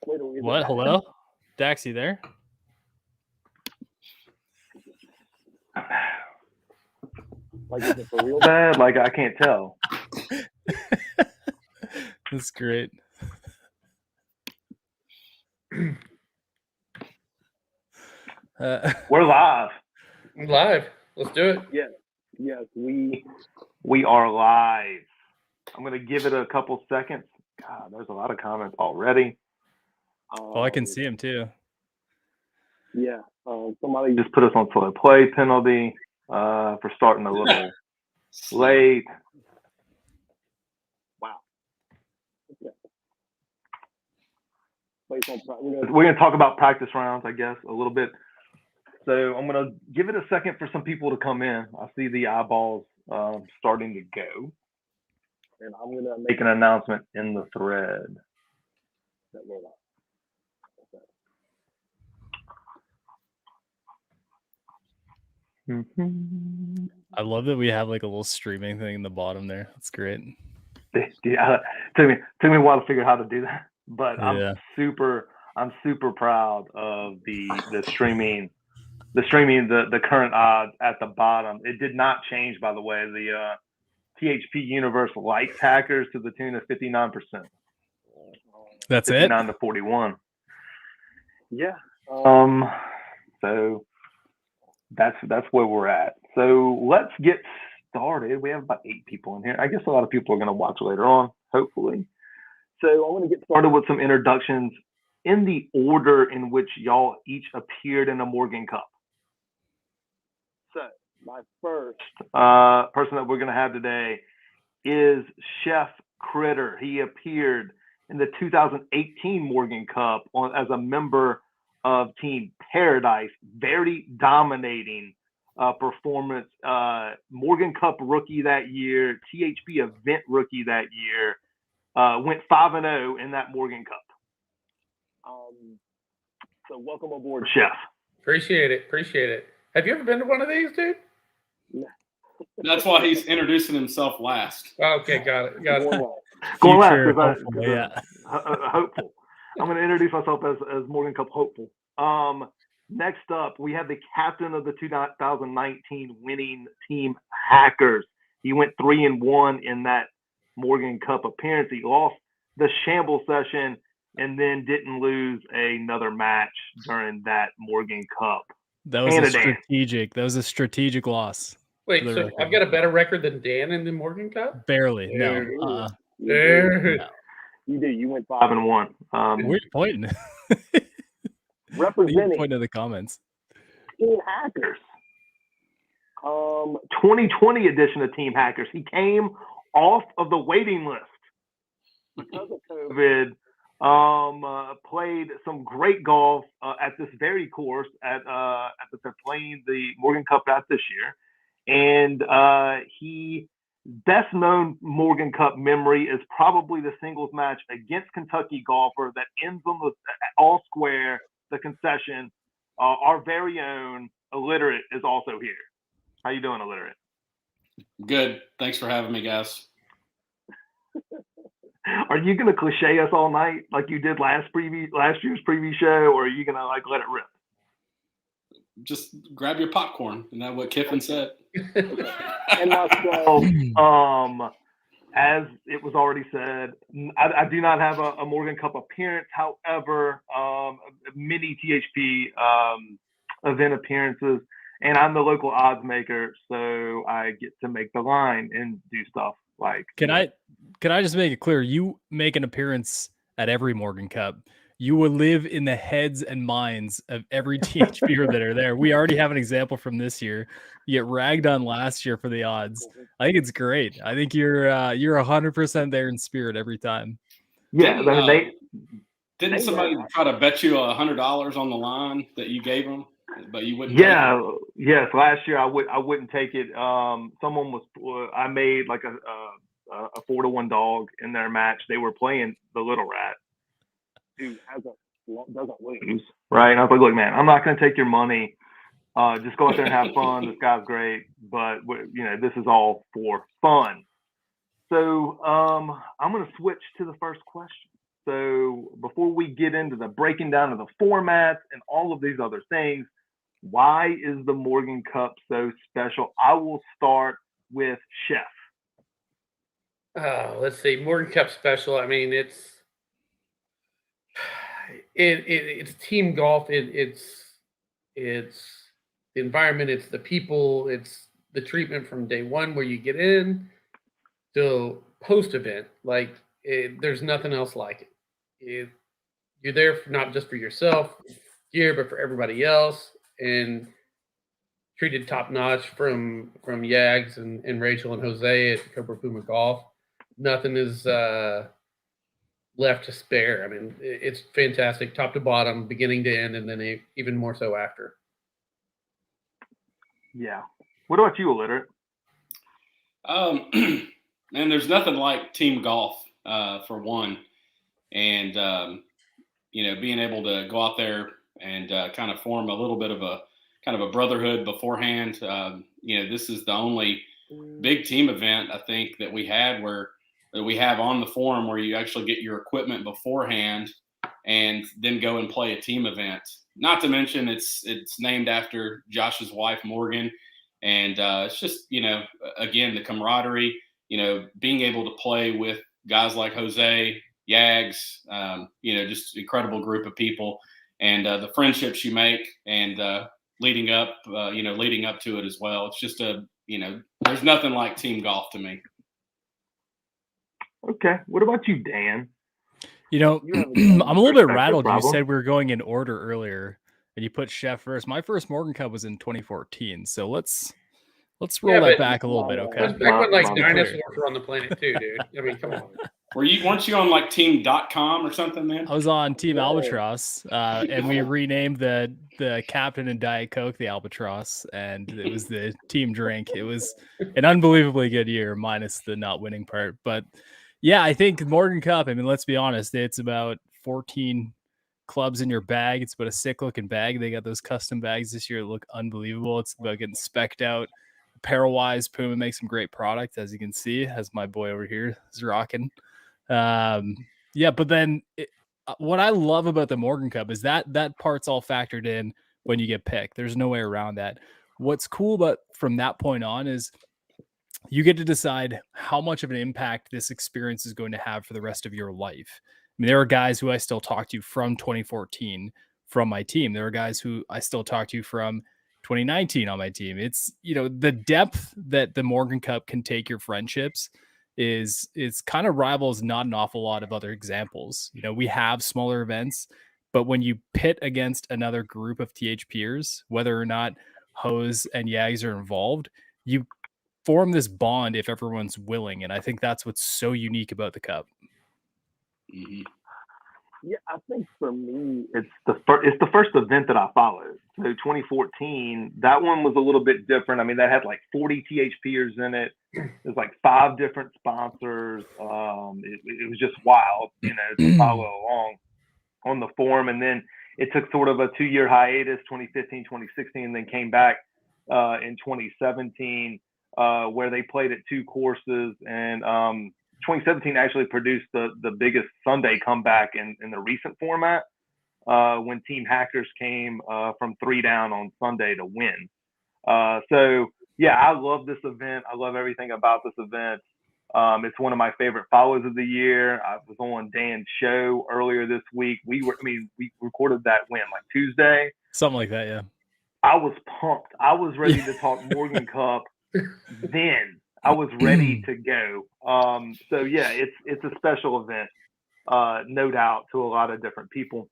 What? Hello? Dax, you there? Like, is it for real bad? Like, I can't tell. That's great. We're live. Live. Let's do it. Yes, we are live. I'm going to give it a couple seconds. God, there's a lot of comments already. Oh, I can see him too. Yeah. Somebody just put us on slow play penalty for starting a little late. Wow. Okay. We're going to talk about practice rounds, I guess, a little bit. So I'm going to give it a second for some people to come in. I see the eyeballs starting to go. And I'm going to make an announcement in the thread that we're live. Mm-hmm. I love that we have like a little streaming thing in the bottom there. That's great. Yeah, took me a while to figure out how to do that, but yeah. I'm super proud of the streaming, the current odds at the bottom. It did not change, by the way. The THP Universe likes hackers to the tune of 59%. That's 59 to 41. Yeah. So that's where we're at. So let's get started. We have about 8 people in here. I guess a lot of people are going to watch later on, hopefully. So I'm going to get started with some introductions in the order in which y'all each appeared in a Morgan Cup. So my first person that we're going to have today is ChefKritter. He appeared in the 2018 Morgan Cup as a member of Team Paradise. Very dominating performance. Morgan Cup rookie that year, THP event rookie that year. Went 5-0 in that Morgan Cup. So welcome aboard, Chef. Appreciate it. Have you ever been to one of these, dude? That's why he's introducing himself last. Okay, got it. Going last. Hopeful. I'm going to introduce myself as Morgan Cup hopeful. Next up, we have the captain of the 2019 winning Team Hackers. He went 3-1 in that Morgan Cup appearance. He lost the shamble session and then didn't lose another match during that Morgan Cup. That was a strategic loss. Wait, so record. I've got a better record than Dan in the Morgan Cup? Barely. No. You do. You went 5-1. Where are you pointing? Representing point in the comments. Team Hackers. 2020 edition of Team Hackers. He came off of the waiting list because of COVID. Played some great golf at this very course at they're playing the Morgan Cup at this year. And he best known Morgan Cup memory is probably the singles match against Kentucky golfer that ends on the all square, the concession. Our very own Illiterate is also here. How you doing, Illiterate? Good. Thanks for having me, guys. Are you gonna cliche us all night like you did last year's preview show, or are you gonna like let it rip? Just grab your popcorn. Isn't that what Kiffin said? And myself, as it was already said, I do not have a Morgan Cup appearance. However, many THP event appearances, and I'm the local odds maker, so I get to make the line and do stuff like. Can I just make it clear? You make an appearance at every Morgan Cup. You will live in the heads and minds of every THPer that are there. We already have an example from this year. You get ragged on last year for the odds. I think it's great. I think you're 100% there in spirit every time. Yeah, didn't somebody try to bet you $100 on the line that you gave them, but you wouldn't? Yes. Last year I wouldn't take it. Someone was. I made like a 4-1 dog in their match. They were playing the Little Rat, who doesn't lose, right? And I was like, look, man, I'm not going to take your money. Just go out there and have fun. This guy's great, but this is all for fun. So I'm going to switch to the first question. So before we get into the breaking down of the formats and all of these other things, why is the Morgan Cup so special? I will start with Chef. Let's see, Morgan Cup special. I mean, it's team golf. It's the environment. It's the people. It's the treatment from day one where you get in till post event. Like there's nothing else like it. You're there for, not just for yourself here, but for everybody else, and treated top notch from Yags and Rachel and Jose at Cobra Puma Golf. Nothing is left to spare. I mean, it's fantastic, top to bottom, beginning to end, and then even more so after. Yeah. What about you, Illiterate? Man, there's nothing like team golf for one, and being able to go out there and kind of form a little bit of a kind of a brotherhood beforehand. This is the only big team event I think that we have on the forum where you actually get your equipment beforehand and then go and play a team event. Not to mention it's named after Josh's wife, Morgan. And it's just, again, the camaraderie, being able to play with guys like Jose, Yags, just incredible group of people, and the friendships you make, and leading up to it as well. It's just there's nothing like team golf to me. Okay. What about you, Dan? I'm a little bit rattled. You said we were going in order earlier, and you put Chef first. My first Morgan Cup was in 2014, so let's roll that back a little bit, okay? It was back when like dinosaurs were on the planet too, dude. I mean, come on. Weren't you on like team.com or something, man? I was on Team Albatross, and we renamed the captain and Diet Coke the Albatross, and it was the team drink. It was an unbelievably good year, minus the not winning part. But yeah, I think Morgan Cup, I mean, let's be honest, it's about 14 clubs in your bag. It's about a sick looking bag. They got those custom bags this year that look unbelievable. It's about getting specced out. Apparel wise, Puma makes some great product, as you can see, as my boy over here is rocking. But then what I love about the Morgan Cup is that part's all factored in when you get picked. There's no way around that. What's cool about from that point on is you get to decide how much of an impact this experience is going to have for the rest of your life. I mean, there are guys who I still talk to from 2014 from my team. There are guys who I still talk to from 2019 on my team. It's, the depth that the Morgan Cup can take your friendships is kind of rivals not an awful lot of other examples. We have smaller events, but when you pit against another group of THPers, whether or not Hose and Yags are involved, you form this bond if everyone's willing. And I think that's what's so unique about the Cup. Mm-hmm. Yeah, I think for me, it's the first event that I followed. So 2014, that one was a little bit different. I mean, that had like 40 THPers in it. There's like 5 different sponsors. It was just wild, to follow along on the forum. And then it took sort of a 2-year hiatus, 2015, 2016, and then came back in 2017, where they played at 2 courses. And 2017 actually produced the biggest Sunday comeback in the recent format, when Team Hackers came from 3 down on Sunday to win. So yeah, I love this event. I love everything about this event. It's one of my favorite follows of the year. I was on Dan's show earlier this week. We recorded that like Tuesday, something like that. Yeah, I was pumped. I was ready to talk Morgan Cup. Then I was ready to go. So yeah, it's a special event, no doubt, to a lot of different people.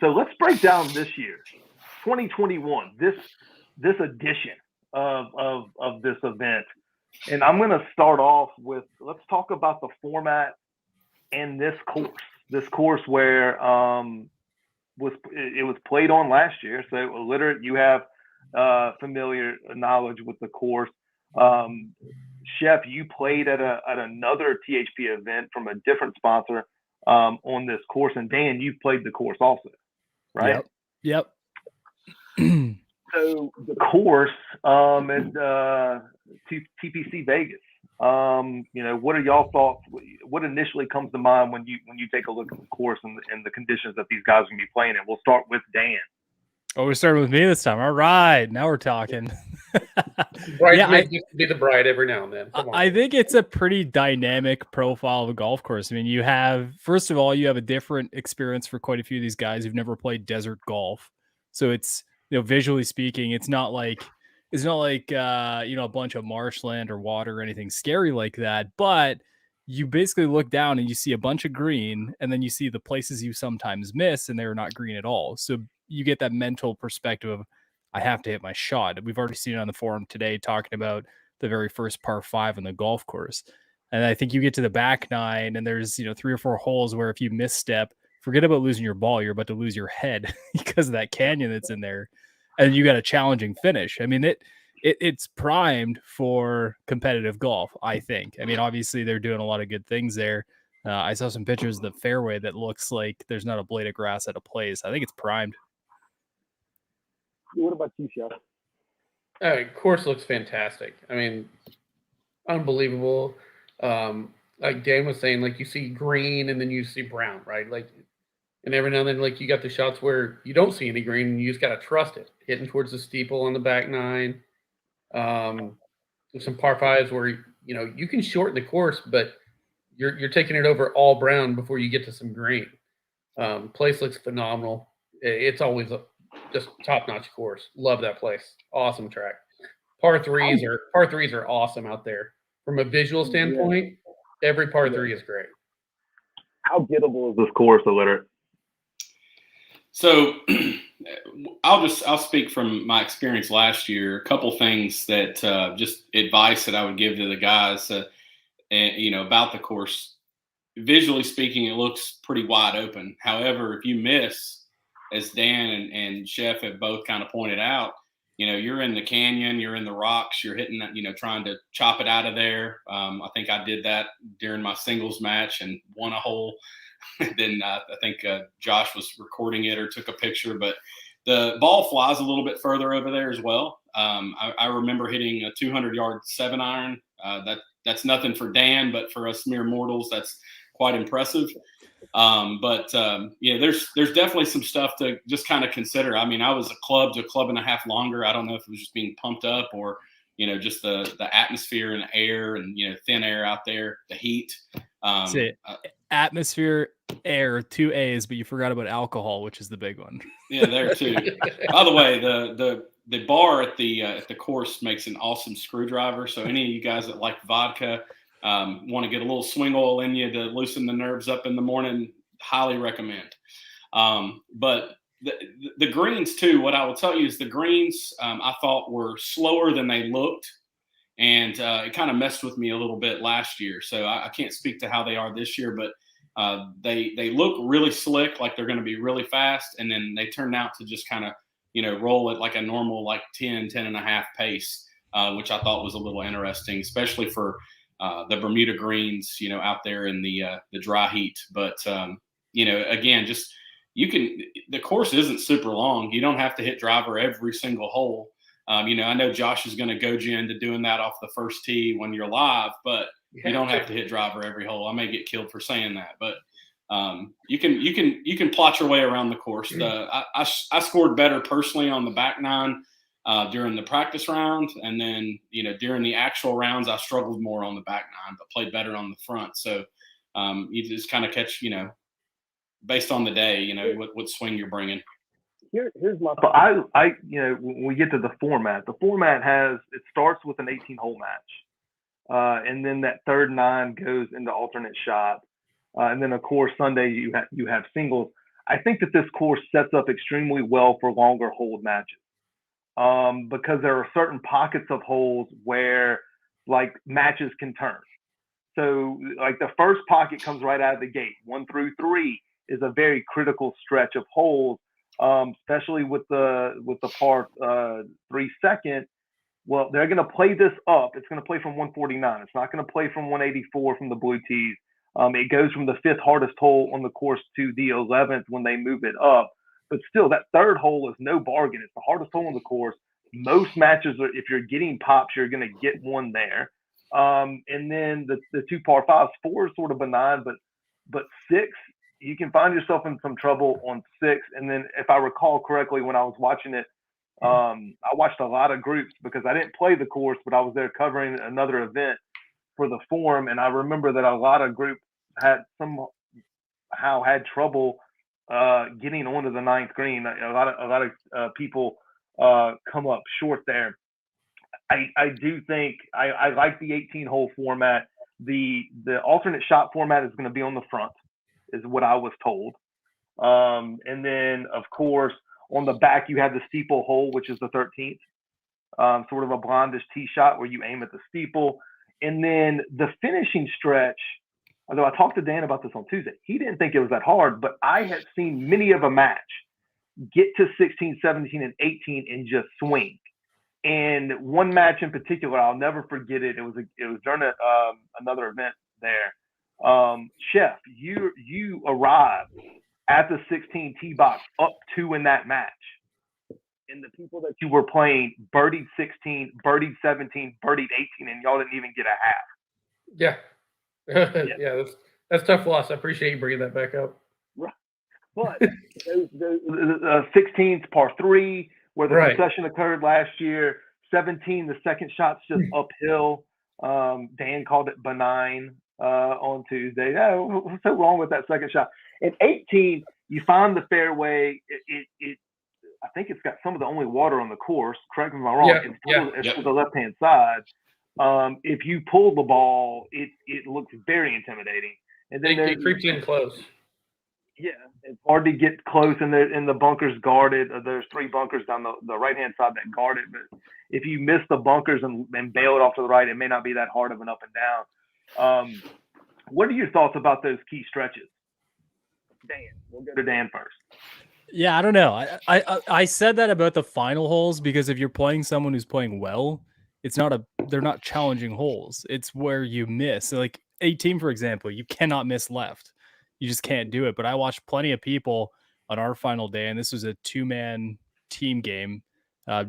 So let's break down this year, 2021, this edition of this event. And I'm going to start off with, let's talk about the format and this course where it was played on last year. So Illiterate, you have familiar knowledge with the course. Chef, you played at another THP event from a different sponsor on this course, and Dan, you've played the course also, right? Yep. So the course at TPC Vegas, What are y'all thoughts? What initially comes to mind when you take a look at the course and the conditions that these guys are going to be playing in? We'll start with Dan. Oh, we're starting with me this time. All right, now we're talking. Bridesmaid gets to be the bride every now and then. Come on. I think it's a pretty dynamic profile of a golf course. I mean, you have, first of all, you have a different experience for quite a few of these guys who've never played desert golf. So it's, visually speaking, it's not like a bunch of marshland or water or anything scary like that. But you basically look down and you see a bunch of green, and then you see the places you sometimes miss, and they're not green at all. So you get that mental perspective of, I have to hit my shot. We've already seen it on the forum today talking about the very first par 5 on the golf course. And I think you get to the back 9 and there's, 3 or 4 holes where if you misstep, forget about losing your ball, you're about to lose your head because of that canyon that's in there. And you got a challenging finish. I mean, it's primed for competitive golf, I think. I mean, obviously they're doing a lot of good things there. I saw some pictures of the fairway that looks like there's not a blade of grass at a place. I think it's primed. What about you, Chef? Course looks fantastic. I mean, unbelievable. Like Dan was saying, like you see green and then you see brown, right? Like, and every now and then, like you got the shots where you don't see any green and you just got to trust it. Hitting towards the steeple on the back 9. There's some par 5s where, you can shorten the course, but you're taking it over all brown before you get to some green. Place looks phenomenal. It's always just top-notch course. Love that place. Awesome track. Par threes are awesome out there. From a visual standpoint, every par 3 is great. How gettable is this course, Illiterate? So I'll speak from my experience last year. A couple things that just advice that I would give to the guys, about the course. Visually speaking, it looks pretty wide open. However, if you miss, as Dan and Chef have both kind of pointed out, you're in the canyon, you're in the rocks, you're hitting, trying to chop it out of there. I think I did that during my singles match and won a hole. Then I think Josh was recording it or took a picture, but the ball flies a little bit further over there as well. I remember hitting a 200-yard 7-iron. That's nothing for Dan, but for us mere mortals, that's quite impressive. There's definitely some stuff to just kind of consider. I mean, I was a club to a club and a half longer. I don't know if it was just being pumped up or, just the atmosphere and air and, thin air out there, the heat. Atmosphere, air, 2 A's, but you forgot about alcohol, which is the big one. Yeah, there too. By the way, the bar at the course makes an awesome screwdriver. So any of you guys that like vodka, want to get a little swing oil in you to loosen the nerves up in the morning, highly recommend. But the greens too, what I will tell you is the greens I thought were slower than they looked. And it kind of messed with me a little bit last year. So I can't speak to how they are this year, but they look really slick, like they're going to be really fast. And then they turn out to just kind of, roll at like a normal, like 10 and a half pace, which I thought was a little interesting, especially for the Bermuda greens, out there in the dry heat. But, again, just the course isn't super long. You don't have to hit driver every single hole. I know Josh is going to goad you into doing that off the first tee when you're live, but you don't have to hit driver every hole. I may get killed for saying that, but you can plot your way around the course. I scored better personally on the back 9 during the practice round, and then during the actual rounds I struggled more on the back 9, but played better on the front. So you just kind of catch based on the day, what swing you're bringing. Here's my thought. When we get to the format it starts with an 18-hole match, and then that third 9 goes into alternate shot, and then of course Sunday you have singles. I think that this course sets up extremely well for longer hold matches, because there are certain pockets of holes where like matches can turn. So like the first pocket comes right out of the gate. 1 through 3 is a very critical stretch of holes. Especially with the par 3 second. Well, they're going to play this up. It's going to play from 149. It's not going to play from 184 from the blue tees. It goes from the 5th hardest hole on the course to the 11th when they move it up. But still, that 3rd hole is no bargain. It's the hardest hole on the course. Most matches, if you're getting pops, you're going to get one there. And then the two par fives, 4 is sort of benign, but 6, you can find yourself in some trouble on 6. And then if I recall correctly, when I was watching it, I watched a lot of groups because I didn't play the course, but I was there covering another event for the forum. And I remember that a lot of groups had somehow had trouble getting onto the 9th green. A lot of people come up short there. I do think I like the 18-hole format. The alternate shot format is going to be on the front, is what I was told. And then, of course, on the back, you have the steeple hole, which is the 13th, sort of a blondish tee shot where you aim at the steeple. And then the finishing stretch, although I talked to Dan about this on Tuesday, he didn't think it was that hard, but I had seen many of a match get to 16, 17, and 18 and just swing. And one match in particular, I'll never forget it. It was during another event there. Chef, you arrived at the 16 tee box up 2 in that match. And the people that you were playing birdied 16, birdied 17, birdied 18, and y'all didn't even get a half. Yeah. Yeah, that's tough loss. I appreciate you bringing that back up. Right. But the 16's par 3, where the concession occurred last year. 17, the second shot's just uphill. Dan called it benign on Tuesday. Oh, what's so wrong with that second shot? And 18, you find the fairway. I think it's got some of the only water on the course. Correct me if I'm wrong. It's to the left-hand side. If you pull the ball, it looks very intimidating. And then it creeps in close. Yeah, it's hard to get close, and the bunker's guarded. There's 3 bunkers down the right-hand side that guard it. But if you miss the bunkers and bail it off to the right, it may not be that hard of an up and down. What are your thoughts about those key stretches? Dan, we'll go to Dan first. Yeah, I don't know. I said that about the final holes because if you're playing someone who's playing well, they're not challenging holes. It's where you miss. So like 18, for example, you cannot miss left. You just can't do it. But I watched plenty of people on our final day, and this was a 2-man team game,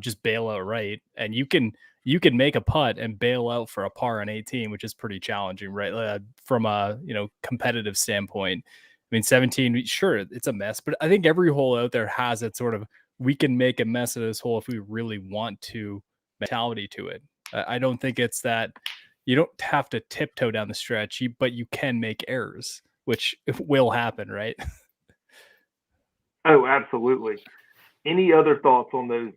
just bail out right. And you can make a putt and bail out for a par on 18, which is pretty challenging, right? From a competitive standpoint. I mean, 17, sure, it's a mess, but I think every hole out there has that sort of, we can make a mess of this hole if we really want to mentality to it. I don't think it's that you don't have to tiptoe down the stretch, but you can make errors, which will happen, right? Oh, absolutely. Any other thoughts on those,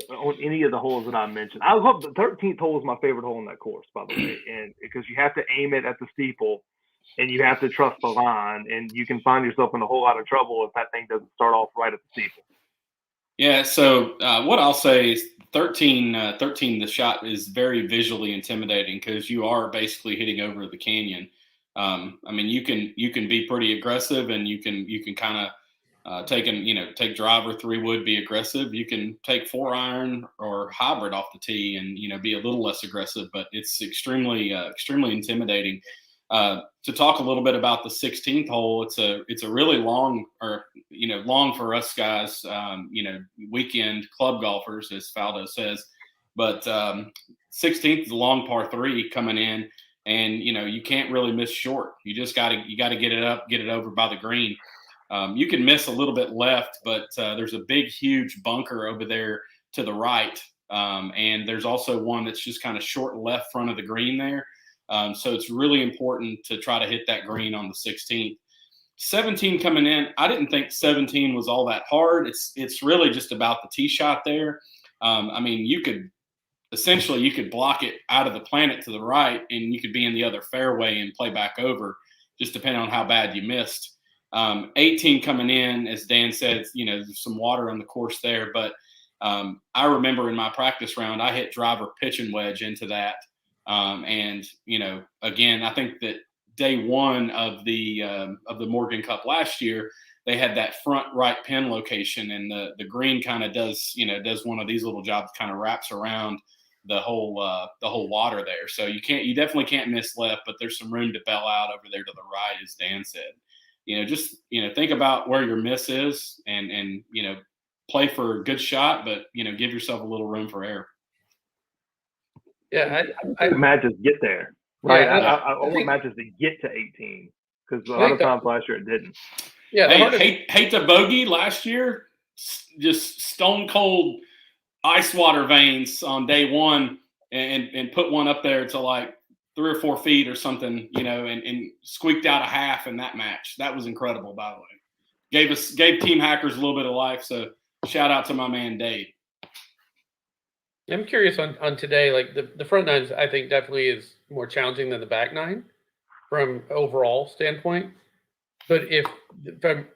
on any of the holes that I mentioned? I love the 13th hole is my favorite hole in that course, by the way, and because you have to aim it at the steeple and you have to trust the line, and you can find yourself in a whole lot of trouble if that thing doesn't start off right at the steeple. Yeah, so what I'll say is 13, the shot is very visually intimidating because you are basically hitting over the canyon. I mean, you can be pretty aggressive, and you can kind of take driver 3-wood, be aggressive. You can take 4-iron or hybrid off the tee and be a little less aggressive, but it's extremely intimidating. To talk a little bit about the 16th hole, it's a really long, long for us guys, weekend club golfers, as Faldo says. But 16th is a long par 3 coming in, and you can't really miss short. You just got to get it up, get it over by the green. You can miss a little bit left, but there's a big, huge bunker over there to the right, and there's also one that's just kind of short left front of the green there. So it's really important to try to hit that green on the 16th. 17 coming in, I didn't think 17 was all that hard. It's really just about the tee shot there. I mean, you could block it out of the planet to the right, and you could be in the other fairway and play back over, just depending on how bad you missed. 18 coming in, as Dan said, there's some water on the course there, but I remember in my practice round, I hit driver, pitch, and wedge into that. And again, I think that day 1 of the Morgan Cup last year, they had that front right pin location, and the green kind of does one of these little jobs, kind of wraps around the whole water there. So you definitely can't miss left, but there's some room to bail out over there to the right, as Dan said. Just think about where your miss is, and play for a good shot, but give yourself a little room for error. Yeah, I think matches get there, right? Yeah, I want matches to get to 18 because a I lot think of times last year it didn't. Yeah, the Hey, hardest. hate to bogey last year, just stone cold ice water veins on day one, and put one up there to like 3 or 4 feet or something, and squeaked out a half in that match. That was incredible, by the way. Gave Team Hackers a little bit of life. So shout out to my man Dave. I'm curious on today. Like the front nine, I think definitely is more challenging than the back nine from overall standpoint. But if from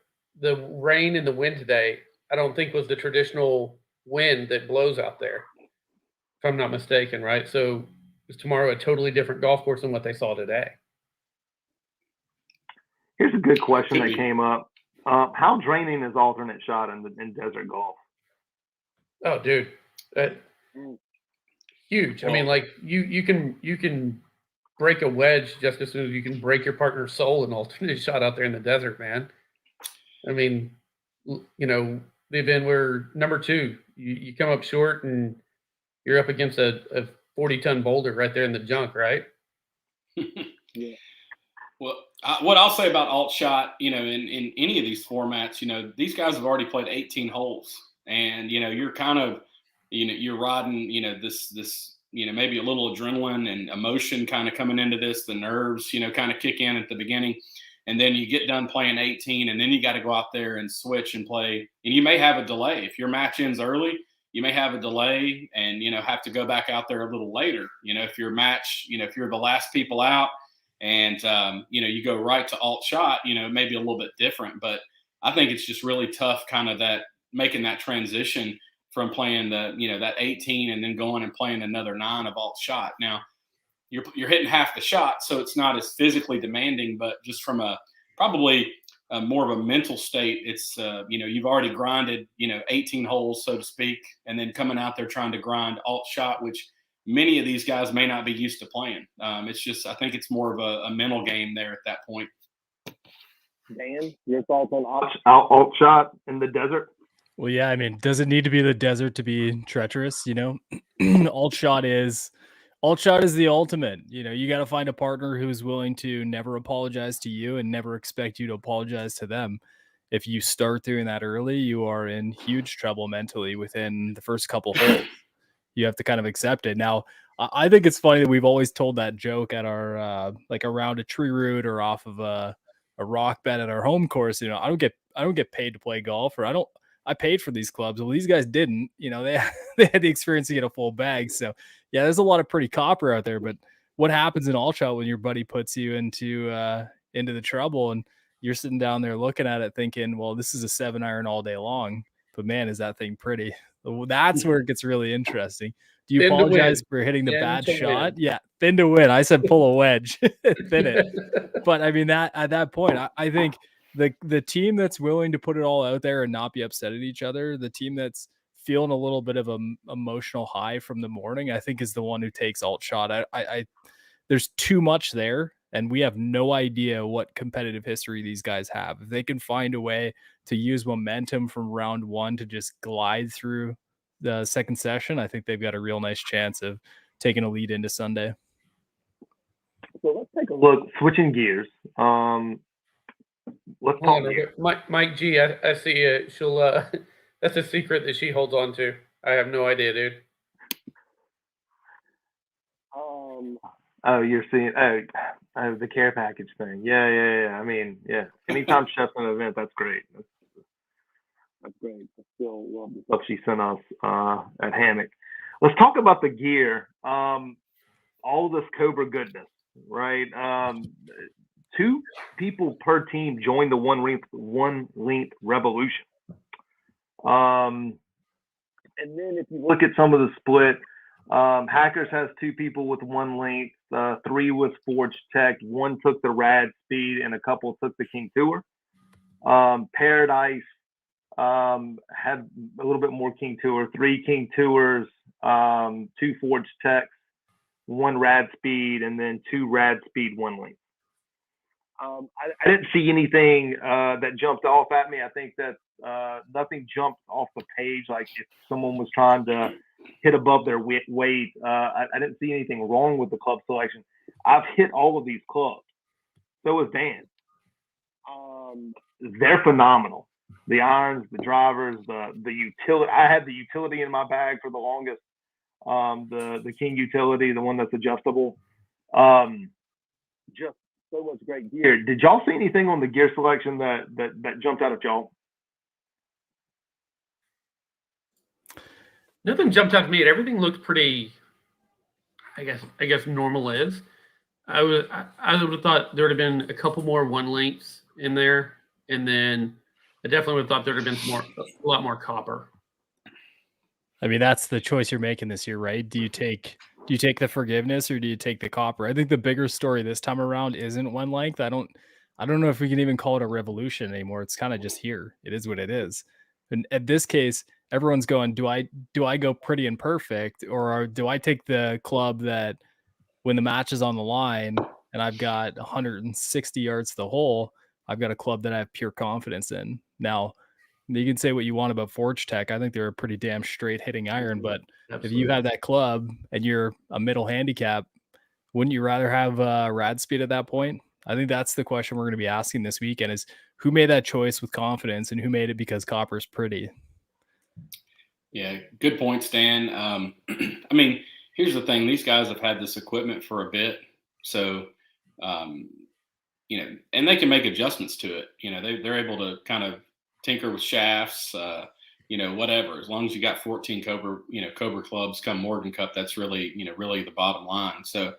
the rain and the wind today, I don't think was the traditional wind that blows out there, if I'm not mistaken, right? So is tomorrow a totally different golf course than what they saw today? Here's a good question Could that be. came up. How draining is alternate shot in desert golf? Oh, dude, huge. I mean, Well, like you can break a wedge just as soon as you can break your partner's soul in alternate shot out there in the desert, man. I mean, the event where number 2, you come up short and you're up against a 40-ton boulder right there in the junk, right? Yeah. Well, what I'll say about alt shot, in any of these formats, these guys have already played 18 holes, and you're kind of, you're riding, this, maybe a little adrenaline and emotion kind of coming into this, the nerves, kind of kick in at the beginning, and then you get done playing 18, and then you got to go out there and switch and play, and you may have a delay if your match ends early. You may have a delay and have to go back out there a little later. If your match, if you're the last people out, and you go right to alt shot, maybe a little bit different, but I think it's just really tough kind of that making that transition from playing that 18 and then going and playing another 9 of alt shot. Now you're hitting half the shot, so it's not as physically demanding, but just from probably more of a mental state, it's you've already grinded 18 holes, so to speak, and then coming out there trying to grind alt shot, which many of these guys may not be used to playing. It's just, I think it's more of a mental game there at that point. Dan, your thoughts on alt shot in the desert? Well, yeah, I mean, does it need to be the desert to be treacherous? Alt shot is the ultimate. You got to find a partner who's willing to never apologize to you and never expect you to apologize to them. If you start doing that early, you are in huge trouble mentally within the first couple holes. You have to kind of accept it. Now, I think it's funny that we've always told that joke at our like around a tree root or off of a rock bed at our home course. I don't get paid to play golf, or I paid for these clubs. Well, these guys didn't. They they had the experience to get a full bag. So yeah, there's a lot of pretty copper out there. But what happens in all shot when your buddy puts you into the trouble and you're sitting down there looking at it thinking, well, this is a 7-iron all day long, but man, is that thing pretty. That's where it gets really interesting. Do you apologize for hitting the bad shot? Yeah, thin to win. I said pull a wedge, thin it. But I mean, that at that point, I think the team that's willing to put it all out there and not be upset at each other, the team that's feeling a little bit of an emotional high from the morning, I think is the one who takes alt shot. I there's too much there, and we have no idea what competitive history these guys have. If they can find a way to use momentum from round 1 to just glide through the second session, I think they've got a real nice chance of taking a lead into Sunday. So let's take a look, switching gears. Let's talk gear. Mike G, I see she'll that's a secret that she holds on to. I have no idea, dude. Oh, you're seeing the care package thing. Yeah. I mean, yeah. Anytime chef's an event, that's great. That's great. I still love the stuff she sent us at Hammock. Let's talk about the gear. All this Cobra goodness, right? 2 people per team joined the one length revolution. And then if you look at some of the split, Hackers has 2 people with 1 length, 3 with Forge Tech, 1 took the Rad Speed, and a couple took the King Tour. Paradise had a little bit more King Tour, 3 King Tours, 2 Forge Techs, 1 Rad Speed, and then 2 Rad Speed 1 length. I didn't see anything that jumped off at me. I think that nothing jumped off the page. Like if someone was trying to hit above their weight. I didn't see anything wrong with the club selection. I've hit all of these clubs. So is Dan. They're phenomenal. The irons, the drivers, the utility. I had the utility in my bag for the longest. The King utility, the one that's adjustable. Just so much great gear. Did y'all see anything on the gear selection that jumped out at y'all? Nothing jumped out to me. Everything looked pretty, I guess normal is. I would have thought there would have been a couple more one lengths in there, and then I definitely would have thought there would have been a lot more copper. I mean, that's the choice you're making this year, right? Do you take the forgiveness or do you take the copper? I think the bigger story this time around isn't one length. I don't know if we can even call it a revolution anymore. It's kind of just here. It is what it is. And at this case, everyone's going, do I go pretty and perfect, or do I take the club that when the match is on the line and I've got 160 yards to the hole, I've got a club that I have pure confidence in. Now, you can say what you want about Forge Tech. I think they're a pretty damn straight hitting iron, but If you have that club and you're a middle handicap, wouldn't you rather have rad speed at that point? I think that's the question we're going to be asking this weekend is who made that choice with confidence and who made it because copper's pretty? Yeah, good point, Stan. I mean, here's the thing. These guys have had this equipment for a bit. So, and they can make adjustments to it. They're able to kind of tinker with shafts, whatever. As long as you got 14 Cobra clubs come Morgan Cup, that's really the bottom line. So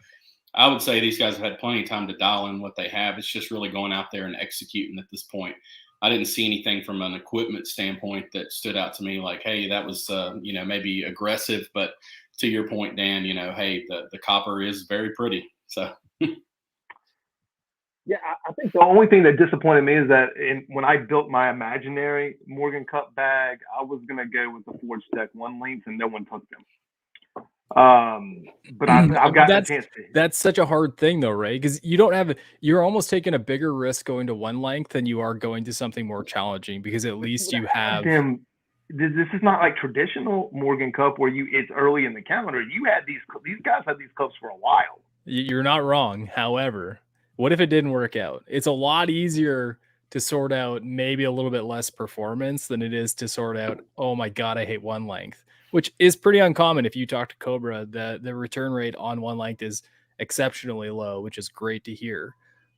I would say these guys have had plenty of time to dial in what they have. It's just really going out there and executing at this point. I didn't see anything from an equipment standpoint that stood out to me like, hey, that was, maybe aggressive. But to your point, Dan, hey, the copper is very pretty. So. Yeah, I think the only thing that disappointed me is that when I built my imaginary Morgan Cup bag, I was going to go with the Forge Tech one length and no one took them. But I've got a chance to. That's such a hard thing though, right? Because you're almost taking a bigger risk going to one length than you are going to something more challenging because at least you have. This is not like traditional Morgan Cup where it's early in the calendar. You had these guys had these cups for a while. You're not wrong. However, what if it didn't work out? It's a lot easier to sort out maybe a little bit less performance than it is to sort out, oh my God, I hate one length, which is pretty uncommon. If you talk to Cobra, the return rate on one length is exceptionally low, which is great to hear.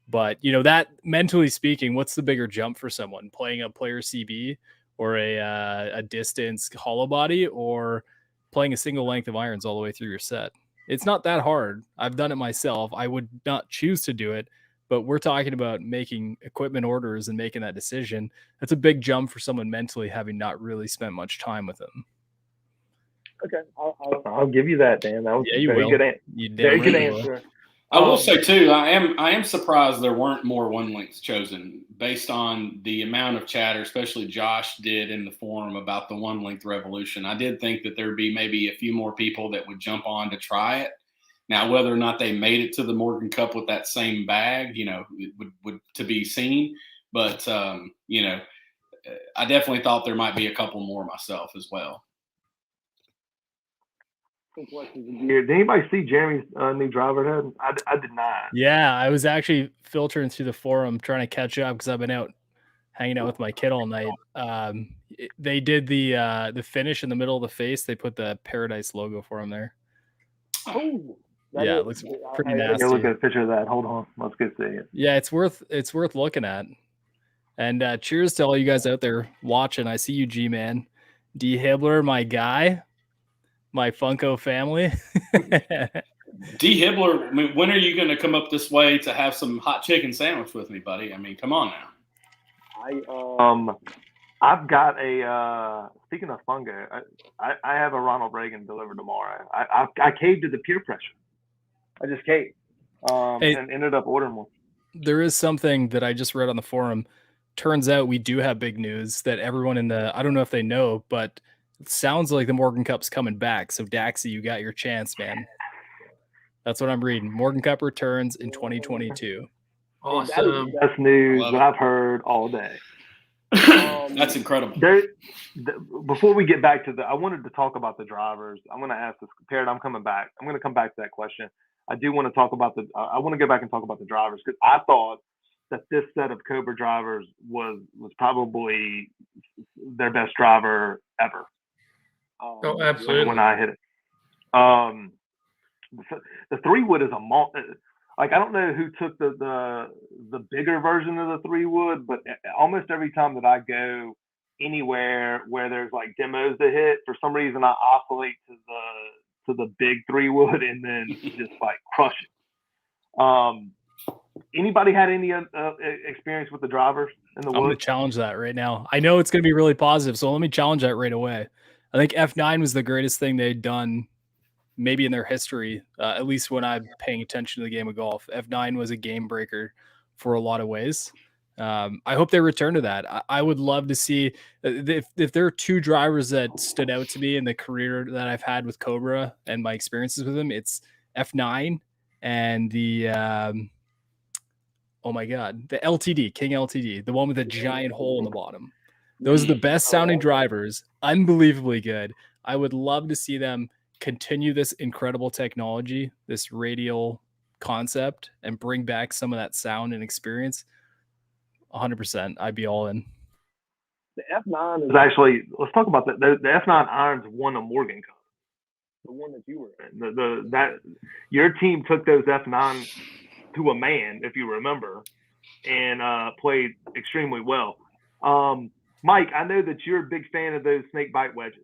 But, that mentally speaking, what's the bigger jump for someone playing a player CB or a distance hollow body or playing a single length of irons all the way through your set? It's not that hard. I've done it myself. I would not choose to do it, but we're talking about making equipment orders and making that decision. That's a big jump for someone mentally having not really spent much time with them. Okay, I'll give you that, Dan. That was you very will. good. Very good answer. I will say too, I am surprised there weren't more one lengths chosen based on the amount of chatter, especially Josh did in the forum about the one length revolution. I did think that there'd be maybe a few more people that would jump on to try it. Now, whether or not they made it to the Morgan Cup with that same bag, it would to be seen. But I definitely thought there might be a couple more myself as well. Did anybody see Jeremy's new driver head? I did not. Yeah, I was actually filtering through the forum trying to catch up because I've been out hanging out with my kid all night. They did the finish in the middle of the face. They put the Paradise logo for him there. Oh, yeah, it looks pretty nasty. Look at a picture of that. Hold on, let's go see it. Yeah, it's worth looking at. And cheers to all you guys out there watching. I see you, G-Man. D. Hibbler, my guy. My Funko family. D. Hibbler, I mean, when are you going to come up this way to have some hot chicken sandwich with me, buddy? I mean, come on now. I've got a speaking of fungi, I have a Ronald Reagan delivered tomorrow. I caved to the peer pressure. I just caved and ended up ordering one. There is something that I just read on the forum. Turns out we do have big news that everyone I don't know if they know, but it sounds like the Morgan Cup's coming back. So, Daxie, you got your chance, man. That's what I'm reading. Morgan Cup returns in 2022. Awesome. That is the best news that I've heard all day. That's incredible. Before we get back to I wanted to talk about the drivers. I'm going to ask this. Parrot, I'm coming back. I'm going to come back to that question. I do want to talk about I want to go back and talk about the drivers, because I thought that this set of Cobra drivers was probably their best driver ever. Oh, absolutely. When I hit it. The 3-wood is like, I don't know who took the bigger version of the 3-wood, but almost every time that I go anywhere where there's like demos to hit, for some reason I oscillate to the big 3-wood and then just like crush it. Anybody had any experience with the drivers in the wood? I'm going to challenge that right now. I know it's going to be really positive, so let me challenge that right away. I think F9 was the greatest thing they'd done maybe in their history, at least when I'm paying attention to the game of golf. F9 was a game breaker for a lot of ways. I hope they return to that. I would love to see if there are two drivers that stood out to me in the career that I've had with Cobra and my experiences with them. It's F9 and the oh my God, the LTD, King LTD, the one with the giant hole in the bottom. Those are the best sounding drivers, unbelievably good. I would love to see them continue this incredible technology, this radial concept, and bring back some of that sound and experience. 100%. I'd be all in. The F9 is actually, let's talk about that. The F9 irons won a Morgan Cup. The one that you were in. Your team took those F9 to a man, if you remember, and played extremely well. Mike, I know that you're a big fan of those snake bite wedges.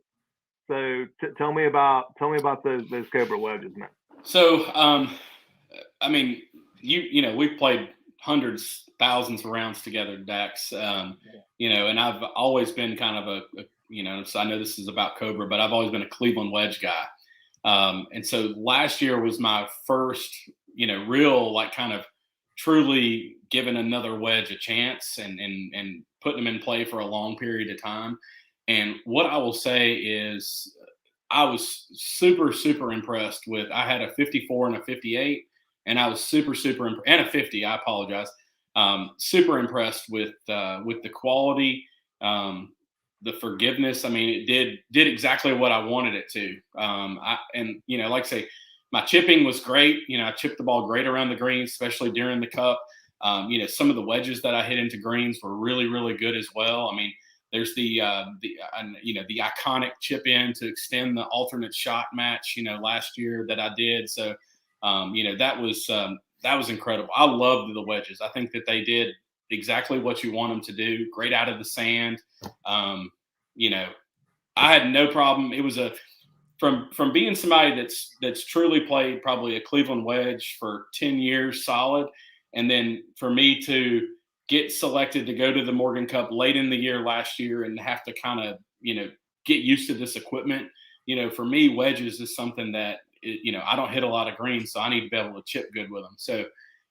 So tell me about those Cobra wedges, man. So, I mean, you know, we've played hundreds, thousands of rounds together, Dax. You know, and I've always been kind of a you know, so I know this is about Cobra, but I've always been a Cleveland wedge guy. And so last year was my first, you know, real, like, kind of truly giving another wedge a chance and putting them in play for a long period of time. And what I will say is I was super, super impressed with, I had a 54 and a 58, and I was super, and a 50, I apologize. Super impressed with the quality, the forgiveness. I mean, it did exactly what I wanted it to. And, you know, like I say, my chipping was great. You know, I chipped the ball great around the greens, especially during the cup. You know, some of the wedges that I hit into greens were really, really good as well. I mean, there's the you know, the iconic chip in to extend the alternate shot match, you know, last year that I did. So, you know, that was incredible. I loved the wedges. I think that they did exactly what you want them to do. Great out of the sand. You know, I had no problem. It was from being somebody that's truly played probably a Cleveland wedge for 10 years solid, and then for me to get selected to go to the Morgan Cup late in the year last year and have to kind of, you know, get used to this equipment. You know, for me, wedges is something that, you know, I don't hit a lot of greens, so I need to be able to chip good with them. So,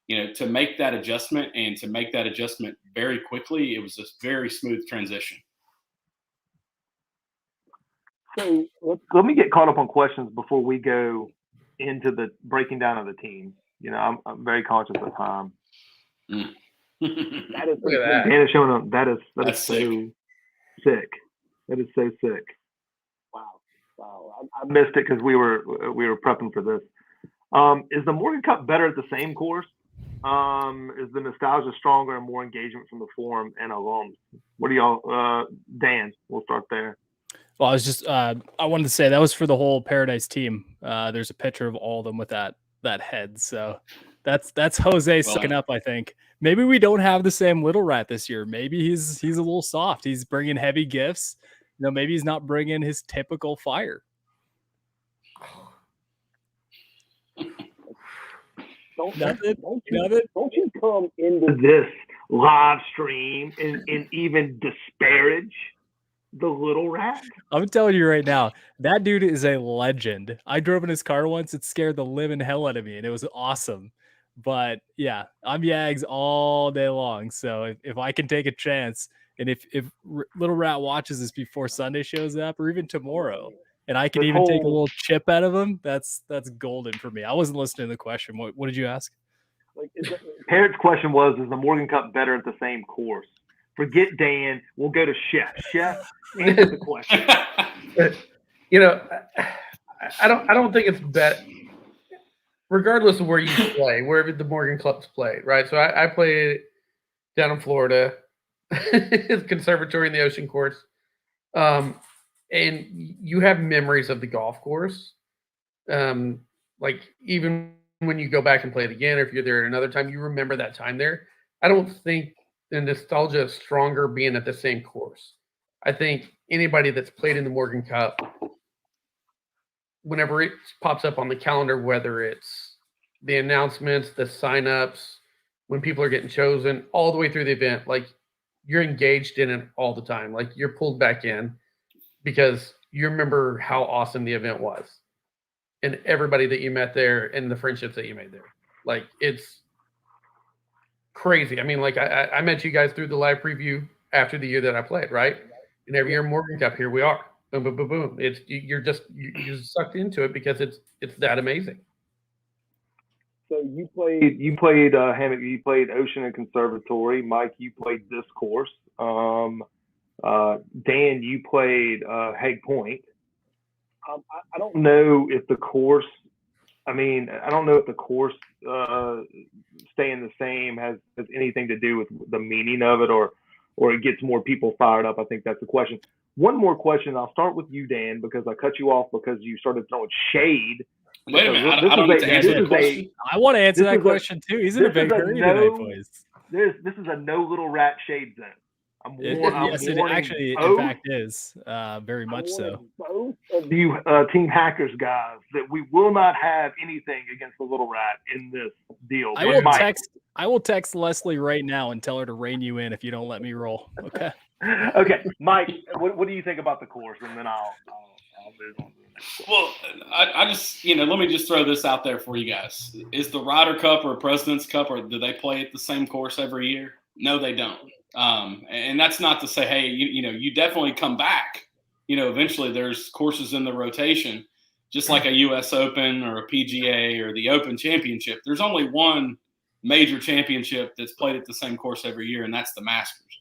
you know, to make that adjustment very quickly, it was a very smooth transition. So let me get caught up on questions before we go into the breaking down of the team. You know, I'm very conscious of time. That is, look at that. Dan is showing up. That is so sick. That is so sick. Wow. I missed it because we were prepping for this. Is the Morgan Cup better at the same course? Is the nostalgia stronger and more engagement from the forum and alums? What do y'all, Dan? We'll start there. Well, I was just I wanted to say that was for the whole Paradise team. There's a picture of all of them with that head. So that's Jose sucking up, I think. Maybe we don't have the same Little Rat this year. Maybe he's a little soft. He's bringing heavy gifts. You know, maybe he's not bringing his typical fire. Don't you come into this live stream and even disparage the Little Rat? I'm telling you right now, that dude is a legend. I drove in his car once. It scared the living hell out of me, and it was awesome. But yeah, I'm Yags all day long. So if I can take a chance, and if Little Rat watches this before Sunday shows up, or even tomorrow, and I can even take a little chip out of him, that's golden for me. I wasn't listening to the question. What did you ask? Like, Parrot's question was, is the Morgan Cup better at the same course? Forget Dan. We'll go to Chef. Chef, answer the question. You know, I don't think it's bet. Regardless of where you play, wherever the Morgan clubs play, right? So I played down in Florida, conservatory in the Ocean Course, and you have memories of the golf course. Like even when you go back and play it again, or if you're there another time, you remember that time there. I don't think the nostalgia is stronger being at the same course. I think anybody that's played in the Morgan Cup, whenever it pops up on the calendar, whether it's the announcements, the signups, when people are getting chosen, all the way through the event, like you're engaged in it all the time. Like you're pulled back in because you remember how awesome the event was and everybody that you met there and the friendships that you made there. Like it's crazy. I mean, like I met you guys through the live preview after the year that I played, right? And every year Morgan Cup, here we are. Boom, boom, boom, boom. It's you're just sucked into it because it's that amazing. So you played Hammock, you played Ocean and Conservatory. Mike, you played this course. Dan, you played Hague Point. I don't know if the course. I don't know if the course staying the same has anything to do with the meaning of it, or it gets more people fired up. I think that's the question. One more question. I'll start with you, Dan, because I cut you off because you started throwing shade. Wait a minute. I don't need to answer that question. I want to answer that question too. He's in a big hurry tonight, boys. This is a no little rat shade zone. Yes, it actually, in fact, is very much so. Both of you Team Hackers guys, that we will not have anything against the little rat in this deal. I will text Leslie right now and tell her to rein you in if you don't let me roll. Okay. Okay, Mike, what do you think about the course, and then I'll move on to the next one. Well, I just let me just throw this out there for you guys. Is the Ryder Cup or President's Cup, or do they play at the same course every year? No, they don't. And that's not to say, hey, you definitely come back. Eventually there's courses in the rotation, just like a U.S. Open or a PGA or the Open Championship. There's only one major championship that's played at the same course every year, and that's the Masters.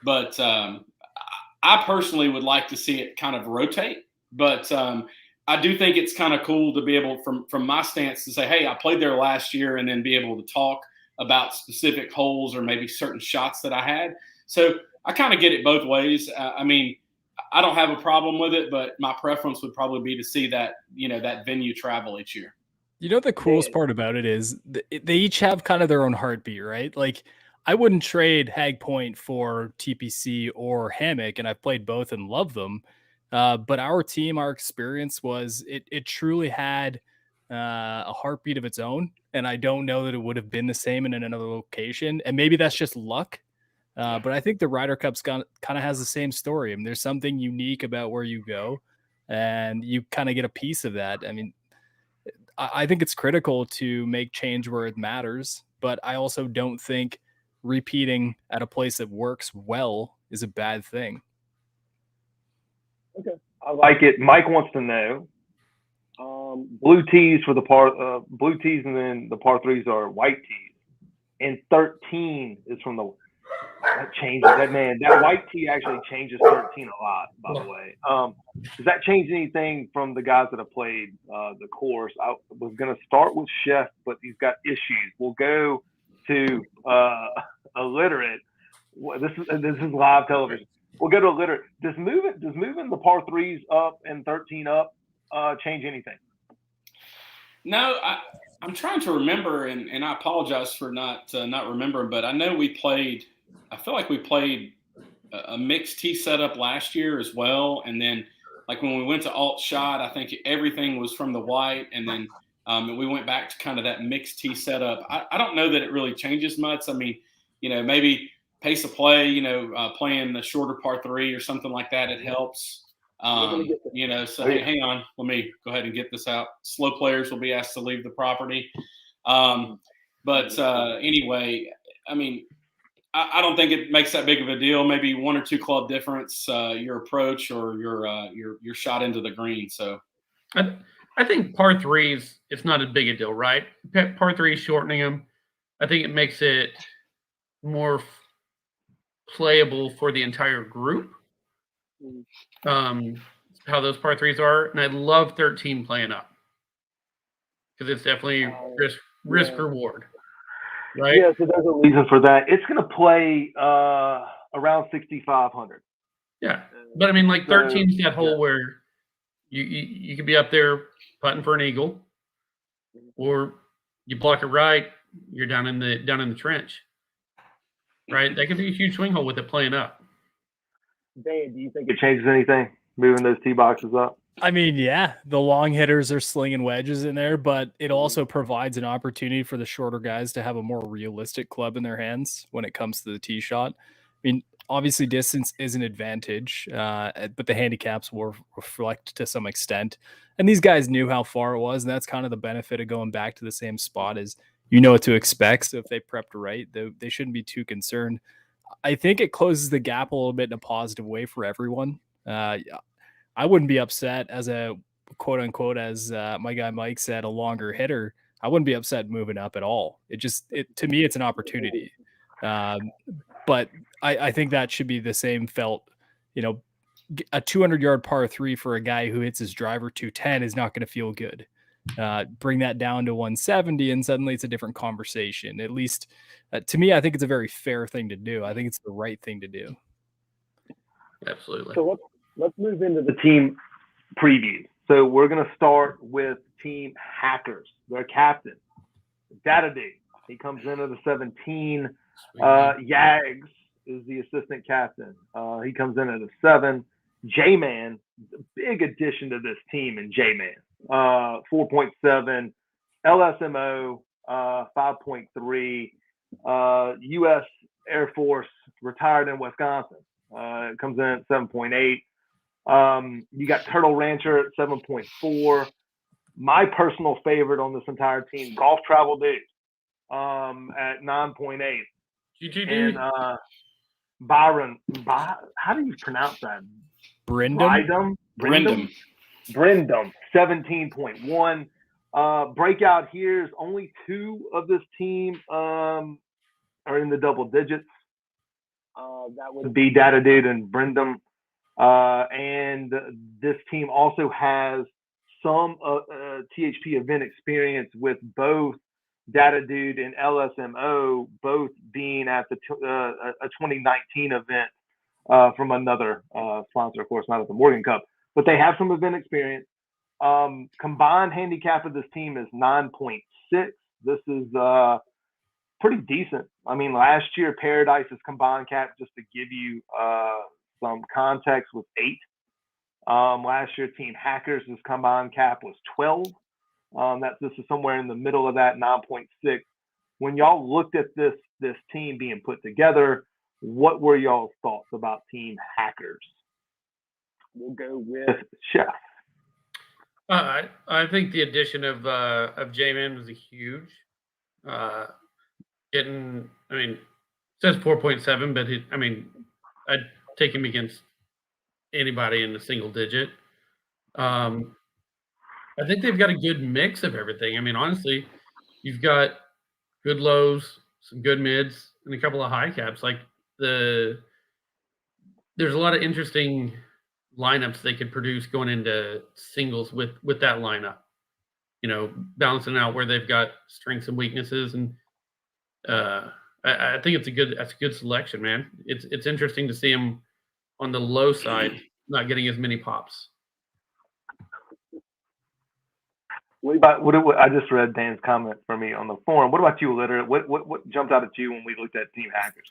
But I personally would like to see it kind of rotate. But I do think it's kind of cool to be able, from my stance, to say, hey, I played there last year, and then be able to talk about specific holes or maybe certain shots that I had. So I kind of get it both ways. I don't have a problem with it, but my preference would probably be to see that, that venue travel each year. The coolest part about it is they each have kind of their own heartbeat, right? Like I wouldn't trade Hague Point for TPC or Hammock, and I've played both and love them. But our team, our experience was it truly had a heartbeat of its own. And I don't know that it would have been the same in another location. And maybe that's just luck. But I think the Ryder Cup's kind of has the same story. There's something unique about where you go, and you kind of get a piece of that. I think it's critical to make change where it matters, but I also don't think repeating at a place that works well is a bad thing. Okay, I like it. Mike wants to know. Blue tees for the blue tees, and then the par threes are white tees. And 13 is from that changes that, man. That white tee actually changes 13 a lot, by the way. Does that change anything from the guys that have played the course? I was going to start with Chef, but he's got issues. We'll go to illiterate. This is live television. We'll go to illiterate. Does moving the par threes up and 13 up change anything? No, I'm trying to remember, and I apologize for not remembering, but I know I feel like we played a mixed tee setup last year as well. And then like when we went to alt shot, I think everything was from the white. And then we went back to kind of that mixed tee setup. I don't know that it really changes much. Maybe pace of play, playing the shorter par three or something like that, it helps. So hang on, let me go ahead and get this out. Slow players will be asked to leave the property. Anyway, I don't think it makes that big of a deal. Maybe one or two club difference, your approach or your shot into the green. So I think par threes, it's not as big a deal, right? Par threes, shortening them. I think it makes it more playable for the entire group. How those par threes are, and I love 13 playing up because it's definitely risk reward, right? Yeah, so there's a reason for that. It's going to play around 6,500. Yeah, but I mean, like 13 is that hole where you could be up there putting for an eagle, or you block it right, you're down in the trench, right? That could be a huge swing hole with it playing up. Dan, do you think it changes anything moving those tee boxes up? I mean, yeah, the long hitters are slinging wedges in there, but it also provides an opportunity for the shorter guys to have a more realistic club in their hands when it comes to the tee shot. I mean, obviously distance is an advantage, but the handicaps will reflect to some extent. And these guys knew how far it was, and that's kind of the benefit of going back to the same spot is you know what to expect. So if they prepped right, they shouldn't be too concerned. I think it closes the gap a little bit in a positive way for everyone. I wouldn't be upset as a quote unquote, as my guy Mike said, a longer hitter. I wouldn't be upset moving up at all. To me, it's an opportunity. But I think that should be the same felt, a 200-yard par three for a guy who hits his driver 210 is not going to feel good. Bring that down to 170 and suddenly it's a different conversation. At least to me, I think it's a very fair thing to do. I think it's the right thing to do. Absolutely. So let's move into the team preview. So we're going to start with Team Hackers. Their captain, Daddy. He comes in at a 17. Yags is the assistant captain. He comes in at a 7. J-Man, big addition to this team in J-Man. 4.7. LSMO, 5.3. U.S. Air Force, retired in Wisconsin. Comes in at 7.8. You got Turtle Rancher at 7.4. My personal favorite on this entire team, Golf Travel Dude, at 9.8. GTD. And Byron, how do you pronounce that? Brindum, 17.1. Breakout here is only 2 of this team are in the double digits. That would be Data Dude and Brindum. And this team also has some THP event experience with both Data Dude and LSMO, both being at the a 2019 event from another sponsor, of course, not at the Morgan Cup, but they have some event experience. Combined handicap of this team is 9.6. This is pretty decent. I mean, last year Paradise's combined cap, just to give you some context, was 8. Last year Team Hackers' combined cap was 12. This is somewhere in the middle of that, 9.6. When y'all looked at this team being put together, what were y'all's thoughts about Team Hackers? We'll go with Chef. I think the addition of J-Man was a huge. It says 4.7, but I'd take him against anybody in the single digit. I think they've got a good mix of everything. I mean, honestly, you've got good lows, some good mids, and a couple of high caps. Like there's a lot of interesting lineups they could produce going into singles with that lineup. Balancing out where they've got strengths and weaknesses, and I think that's a good selection, man. It's interesting to see him on the low side, not getting as many pops. I just read Dan's comment for me on the forum. What about you, Litter? What jumped out at you when we looked at Team Hackers?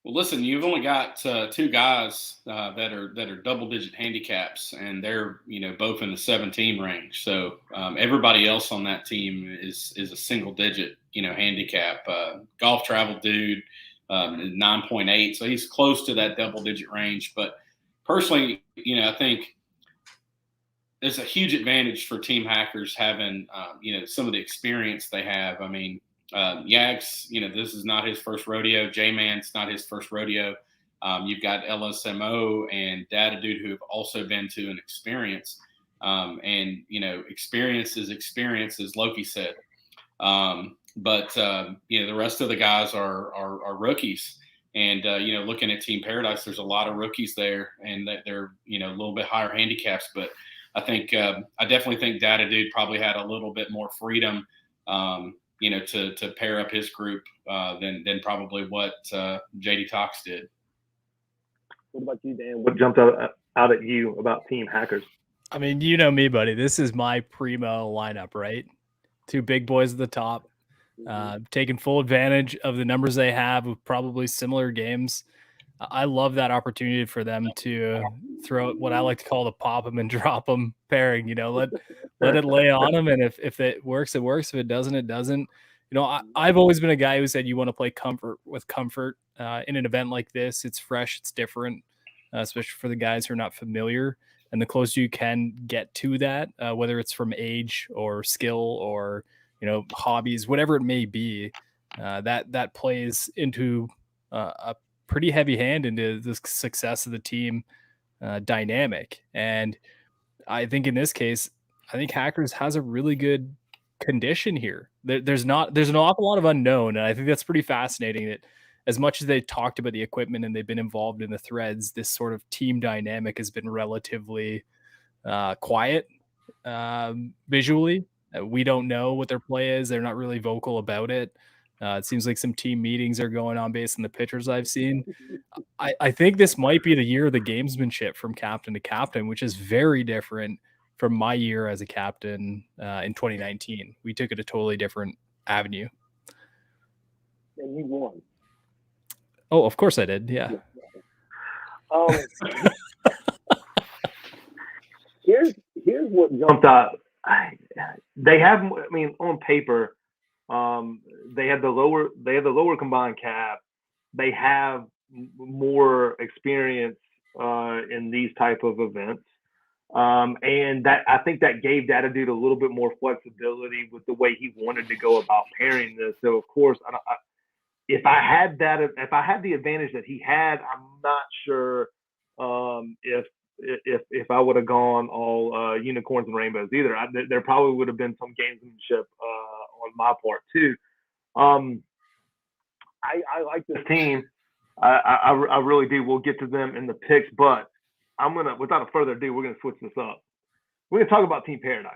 Well, listen, you've only got 2 guys that are double-digit handicaps, and they're both in the 17 range. So everybody else on that team is a single-digit handicap. Golf Travel Dude 9.8, so he's close to that double-digit range. But personally, I think it's a huge advantage for Team Hackers having some of the experience they have. I mean, Yags, this is not his first rodeo. J-Man's not his first rodeo. You've got LSMO and Data Dude who have also been to an experience. And experience is experience, as Loki said. But the rest of the guys are rookies. And, looking at Team Paradise, there's a lot of rookies there, and that they're, a little bit higher handicaps. But I think I definitely think Data Dude probably had a little bit more freedom, to pair up his group than probably what JDax did. What about you, Dan? What jumped out at you about Team Hackers? I mean, you know me, buddy. This is my primo lineup, right? Two big boys at the top, taking full advantage of the numbers they have with probably similar games. I love that opportunity for them to throw what I like to call the pop them and drop them pairing. Let it lay on them, and if it works, it works. If it doesn't, it doesn't. I've always been a guy who said you want to play comfort with comfort in an event like this. It's fresh, it's different, especially for the guys who are not familiar. And the closer you can get to that, whether it's from age or skill or hobbies, whatever it may be, that plays into a pretty heavy hand into the success of the team dynamic. And I think in this case, I think Hackers has a really good condition here. There's an awful lot of unknown, and I think that's pretty fascinating. That as much as they talked about the equipment and they've been involved in the threads, this sort of team dynamic has been relatively quiet visually. We don't know what their play is. They're not really vocal about it. It seems like some team meetings are going on based on the pictures I've seen. I think this might be the year of the gamesmanship from captain to captain, which is very different from my year as a captain in 2019. We took it a totally different avenue. And you won. Oh, of course I did. Yeah. Here's what jumped out. They have, on paper, they have the lower combined cap. They have more experience in these type of events, and that I think that gave Data Dude a little bit more flexibility with the way he wanted to go about pairing this. So of course, if I had the advantage that he had, I'm not sure if I would have gone all unicorns and rainbows either. There probably would have been some gamesmanship on my part too. I like this team. I really do. We'll get to them in the picks, but without further ado, we're gonna switch this up. We're gonna talk about Team Paradise.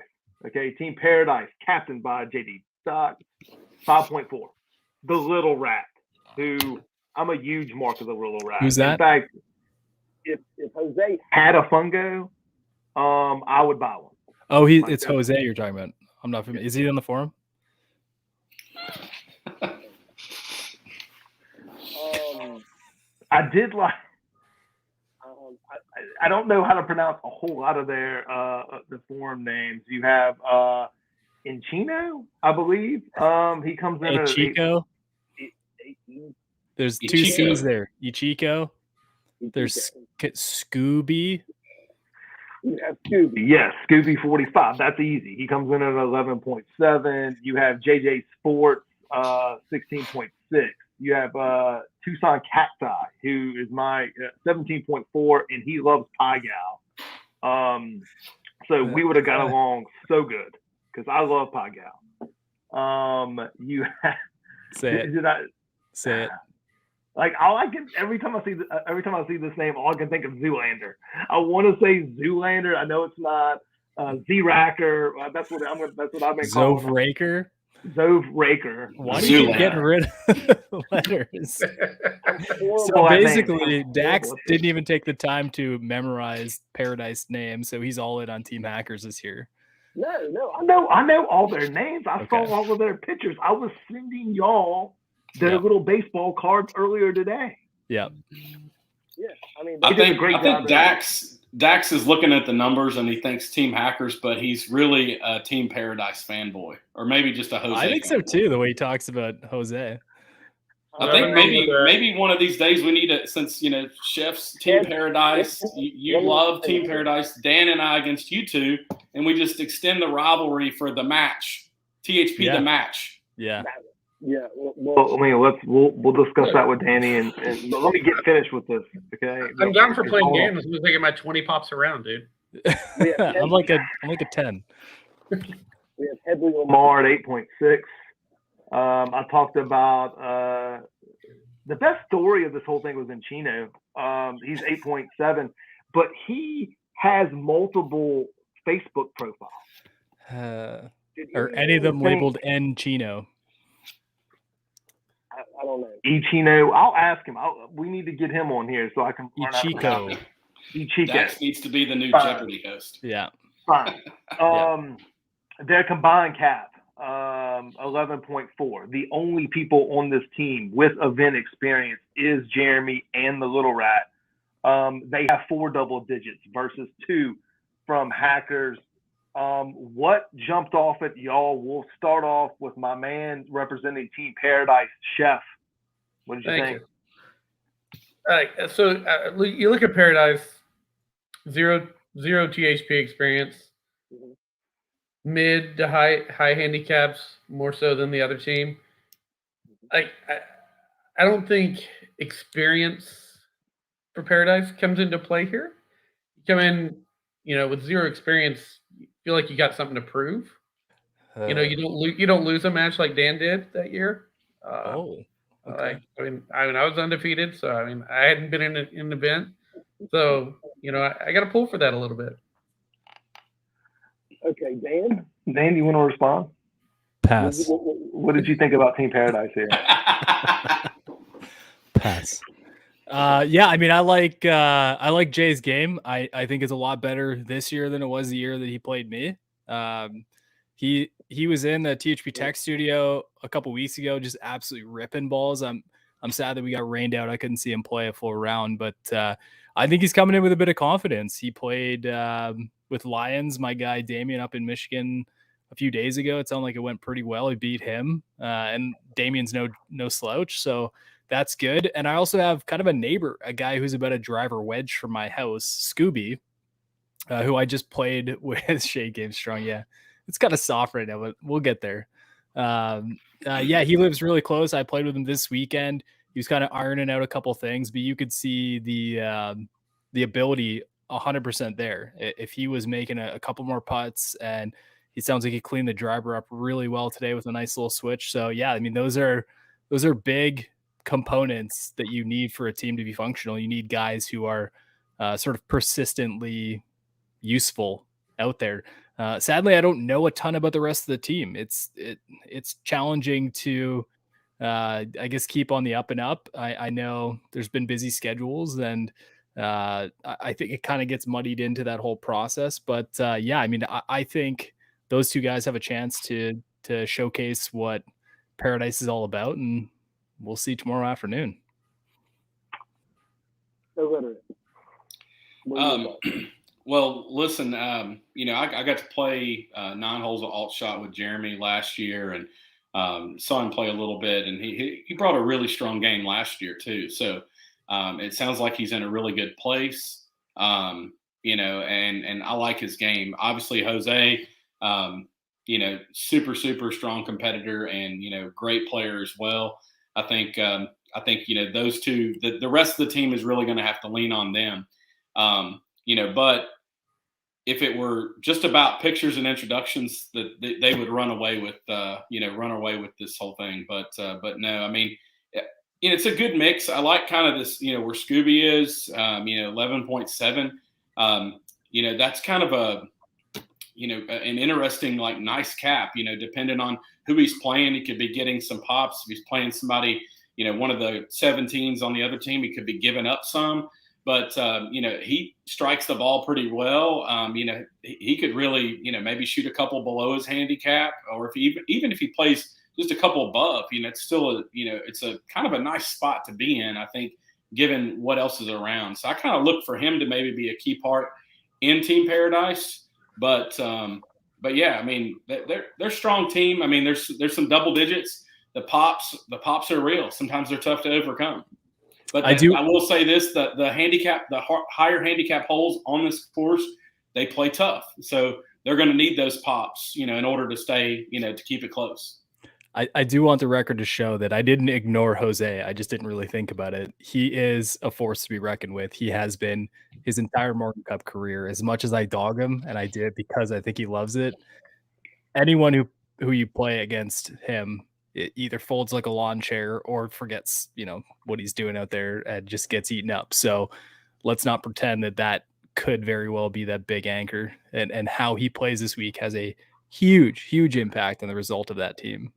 Okay, Team Paradise, captained by JDax, 5.4. The Little Rat, who I'm a huge mark of the Little Rat. Who's that? In fact, if Jose had a fungo, I would buy one. Oh, it's Jose you're talking about. I'm not familiar. Is he on the forum? I did like. I don't know how to pronounce a whole lot of their the forum names. You have Inchino, I believe. He comes in as Chico. There's two C's there. Ichiko. There's Scooby. You have Scooby. Yes, Scooby 45. That's easy. He comes in at 11.7. You have JJ Sports 16.6. You have Tucson Cacti, who is my 17.4, and he loves Pie Gal. So we would have got along so good because I love Pie Gal. You have, say it. Like all I can every time I see this name, all I can think of Zoolander. I want to say Zoolander. I know it's not Z-Racker. That's what I've been calling him. Zove-Raker. Why do you keep getting rid of letters? So basically, Dax didn't even take the time to memorize Paradise names, so he's all in on Team Hackers this year. No, I know all their names. I saw all of their pictures. I was sending y'all their little baseball cards earlier today. Yeah. Yeah, I think Dax is looking at the numbers and he thinks Team Hackers, but he's really a Team Paradise fanboy, or maybe just a Jose. I think so too. The way he talks about Jose. I think maybe one of these days we need to, since Chef's Team Paradise, you love Team Paradise, Dan and I against you two, and we just extend the rivalry for the match, THP the match. Yeah. Yeah, well, we'll discuss that with Danny, and but let me get finished with this, okay? I'm down for playing games. I'm just taking my 20 pops around, dude. I'm like a 10. We have Headley Lamar at 8.6. I talked about the best story of this whole thing was in Chino. He's 8.7, but he has multiple Facebook profiles. Are any of them labeled N Chino? I don't know. Ichino. I'll ask him. We need to get him on here so I can learn how to pronounce it. Ichigo. Dax needs to be the new Jeopardy host. Yeah. Fine. Their combined cap, 11.4. The only people on this team with event experience is Jeremy and the Little Rat. They have 4 double digits versus 2 from Hackers. What jumped off at y'all? We'll start off with my man representing Team Paradise, Chef. What did you think? All right, so you look at Paradise, zero THP experience, mid to high handicaps, more so than the other team. I don't think experience for Paradise comes into play here. You come in, with zero experience, you feel like you got something to prove. You don't lose a match like Dan did that year. Okay. I was undefeated, so I hadn't been in an event, so I got to pull for that a little bit. Okay, Dan. Dan, do you want to respond? Pass. What did you think about Team Paradise here? Pass. Yeah, I like Jay's game. I think it's a lot better this year than it was the year that he played me. He was in the THP Tech studio a couple weeks ago, just absolutely ripping balls. I'm sad that we got rained out. I couldn't see him play a full round, but I think he's coming in with a bit of confidence. He played with Lions, my guy Damien up in Michigan a few days ago. It sounded like it went pretty well. He beat him, and Damien's no slouch, so that's good. And I also have kind of a neighbor, a guy who's about a driver wedge from my house, Scooby, who I just played with. Shea Game Strong. Yeah, it's kind of soft right now, but we'll get there. Yeah, he lives really close. I played with him this weekend. He was kind of ironing out a couple things, but you could see the ability 100% there. If he was making a couple more putts, and he sounds like he cleaned the driver up really well today with a nice little switch. So yeah, those are big components that you need for a team to be functional. You need guys who are sort of persistently useful out there. Sadly, I don't know a ton about the rest of the team. It's challenging to, I guess, keep on the up and up. I know there's been busy schedules, and I think it kind of gets muddied into that whole process. But yeah, I think those two guys have a chance to showcase what Paradise is all about, and we'll see tomorrow afternoon. Well, listen, I got to play 9 holes of alt shot with Jeremy last year, and saw him play a little bit, and he brought a really strong game last year too. So it sounds like he's in a really good place, and I like his game. Obviously, Jose, super, super strong competitor, and, great player as well. I think those two, the rest of the team is really going to have to lean on them. But if it were just about pictures and introductions, that they would run away with this whole thing. But no, it's a good mix. I like kind of this, where Scooby is, 11.7. That's kind of an interesting, nice cap, depending on who he's playing. He could be getting some pops. If he's playing somebody, one of the 17s on the other team, he could be giving up some. But, he strikes the ball pretty well. He could really, maybe shoot a couple below his handicap, or even if he plays just a couple above, it's still it's a kind of a nice spot to be in, I think, given what else is around. So I kind of look for him to maybe be a key part in Team Paradise. But yeah, they're a strong team. There's some double digits. The pops are real. Sometimes they're tough to overcome. But I will say this: the higher handicap holes on this course, they play tough. So they're going to need those pops, in order to stay, to keep it close. I do want the record to show that I didn't ignore Jose. I just didn't really think about it. He is a force to be reckoned with. He has been his entire Morgan Cup career. As much as I dog him, and I did because I think he loves it, anyone who you play against him it either folds like a lawn chair or forgets, what he's doing out there and just gets eaten up. So let's not pretend that could very well be that big anchor, and how he plays this week has a huge impact on the result of that team.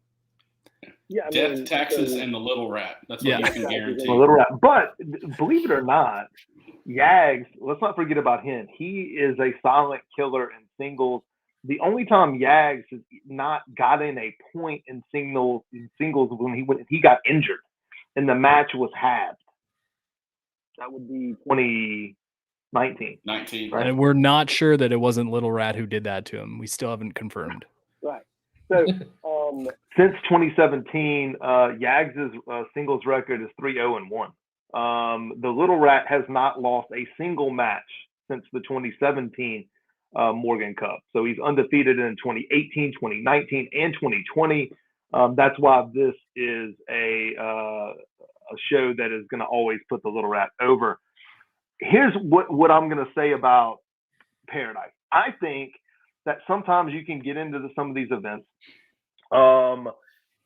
Yeah, Death, taxes, and the little rat. That's what you can guarantee. A little rat. But believe it or not, Yags, let's not forget about him. He is a silent killer in singles. The only time Yags has not gotten a point in singles when he got injured and the match was halved. That would be 2019. Right? And we're not sure that it wasn't Little Rat who did that to him. We still haven't confirmed. Right. So since 2017, Yags' singles record is 3-0-1. The Little Rat has not lost a single match since the 2017 Morgan Cup. So he's undefeated in 2018, 2019, and 2020. That's why this is a show that is going to always put the Little Rat over. Here's what I'm going to say about Paradise. I think that sometimes you can get into some of these events,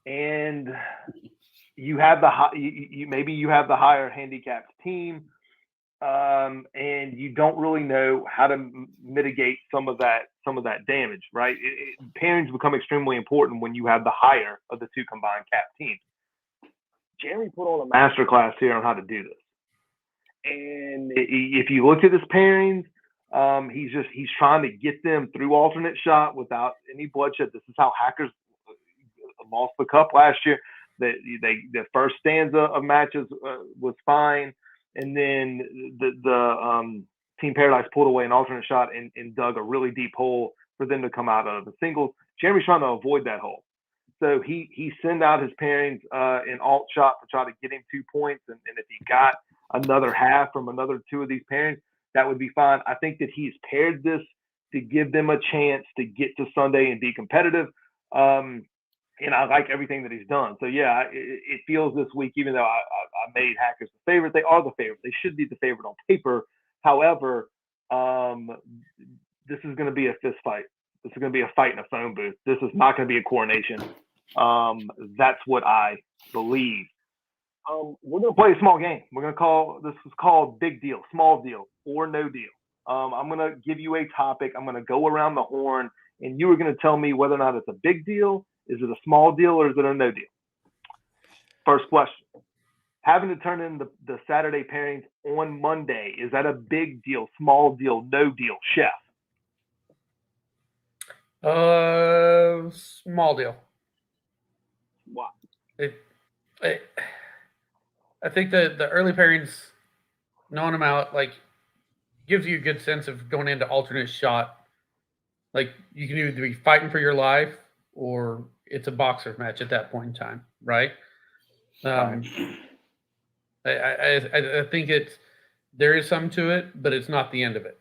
and you have maybe you have the higher handicapped team, and you don't really know how to mitigate some of that damage, right? Pairings become extremely important when you have the higher of the two combined cap teams. Jeremy put on a masterclass here on how to do this, and if you look at his pairings, he's trying to get them through alternate shot without any bloodshed. This is how Hackers lost the cup last year. The first stanza of matches was fine, and then the Team Paradise pulled away an alternate shot and dug a really deep hole for them to come out of the singles. Jeremy's trying to avoid that hole, so he sent out his pairings in alt shot to try to get him 2 points, and if he got another half from another two of these pairings, that would be fine. I think that he's paired this to give them a chance to get to Sunday and be competitive. And I like everything that he's done. So, yeah, it feels this week, even though I made Hackers the favorite, they are the favorite. They should be the favorite on paper. However, this is going to be a fist fight. This is going to be a fight in a phone booth. This is not going to be a coronation. That's what I believe. We're going to play a small game. This is called Big Deal, Small Deal, or No Deal. I'm going to give you a topic. I'm going to go around the horn, and you are going to tell me whether or not it's a big deal, is it a small deal, or is it a no deal? First question. Having to turn in the Saturday pairings on Monday, is that a big deal, small deal, no deal, Chef? Small deal. Why? I think the early pairings, knowing them out, gives you a good sense of going into alternate shot. You can either be fighting for your life or it's a boxer match at that point in time, right? I think there is some to it, but it's not the end of it.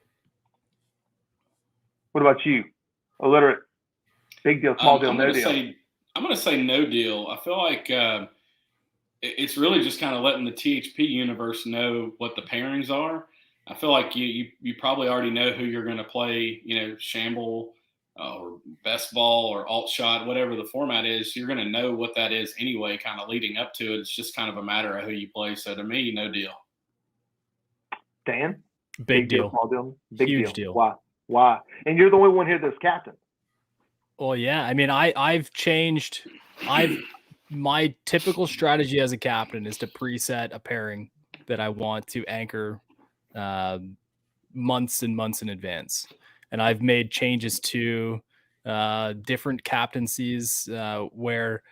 What about you? Illiterate. Big deal, small deal, no deal. I'm going to say no deal. I feel like it's really just kind of letting the THP universe know what the pairings are. I feel like you probably already know who you're going to play, Shamble or best ball or alt shot, whatever the format is. You're going to know what that is anyway, kind of leading up to it. It's just kind of a matter of who you play. So to me, no deal. Dan? Big deal. Small deal? Big Huge deal. Why? And you're the only one here that's captain. Well, yeah. I mean, I've changed. My typical strategy as a captain is to preset a pairing that I want to anchor months and months in advance. And I've made changes to different captaincies where,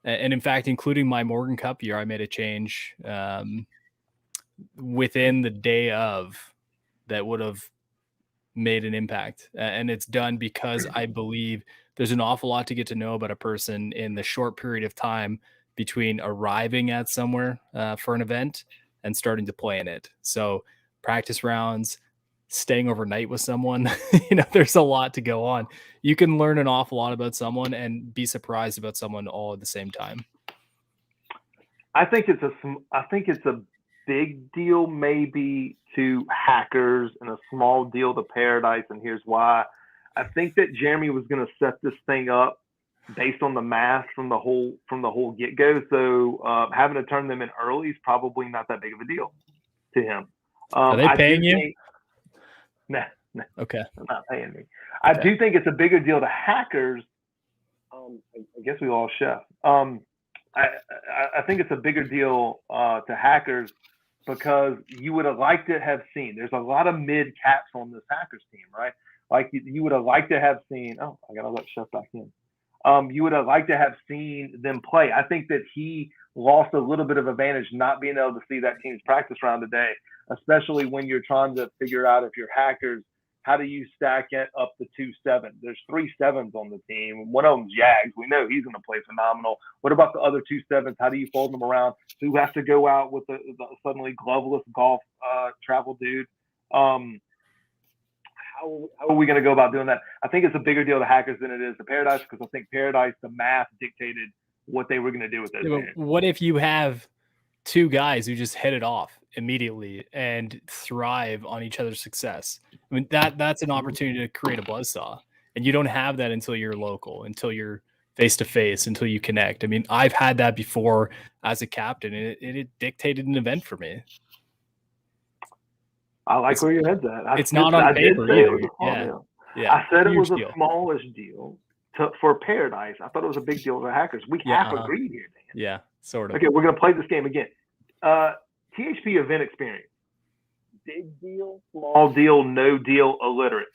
and in fact, including my Morgan Cup year, I made a change within the day of that would have made an impact. And it's done because I believe there's an awful lot to get to know about a person in the short period of time between arriving at somewhere for an event and starting to play in it. So practice rounds, staying overnight with someone, there's a lot to go on. You can learn an awful lot about someone and be surprised about someone all at the same time. I think it's a big deal maybe to Hackers and a small deal to Paradise, and here's why. I think that Jeremy was going to set this thing up based on the math from the whole get go. So having to turn them in early is probably not that big of a deal to him. Are they paying you? Nah, okay, they're not paying me. I do think it's a bigger deal to hackers. I guess we all chef. I think it's a bigger deal to hackers because you would have liked to have seen. There's a lot of mid caps on this hackers team, right? Like you would have liked to have seen. Oh, I gotta let Chef back in. You would have liked to have seen them play. I think that he lost a little bit of advantage not being able to see that team's practice round today, especially when you're trying to figure out if you're hackers, how do you stack it up the 2-7? There's 3 7s on the team. One of them's Yags. We know he's going to play phenomenal. What about the other 2 7s? How do you fold them around? Who has to go out with the suddenly gloveless golf travel dude? How are we going to go about doing that? I think it's a bigger deal to hackers than it is to Paradise because I think Paradise, the math dictated what they were going to do with those. Yeah, what if you have 2 guys who just hit it off immediately and thrive on each other's success? I mean, that's an opportunity to create a buzzsaw, and you don't have that until you're local, until you're face to face, until you connect. I mean, I've had that before as a captain, and it dictated an event for me. I like where your head's at. It's not on paper either. Yeah. I said it was a smallish deal for Paradise. I thought it was a big deal for hackers. We half agreed here, Dan. Yeah, sort of. Okay, we're going to play this game again. THP event experience. Big deal, small deal, no deal, illiterate.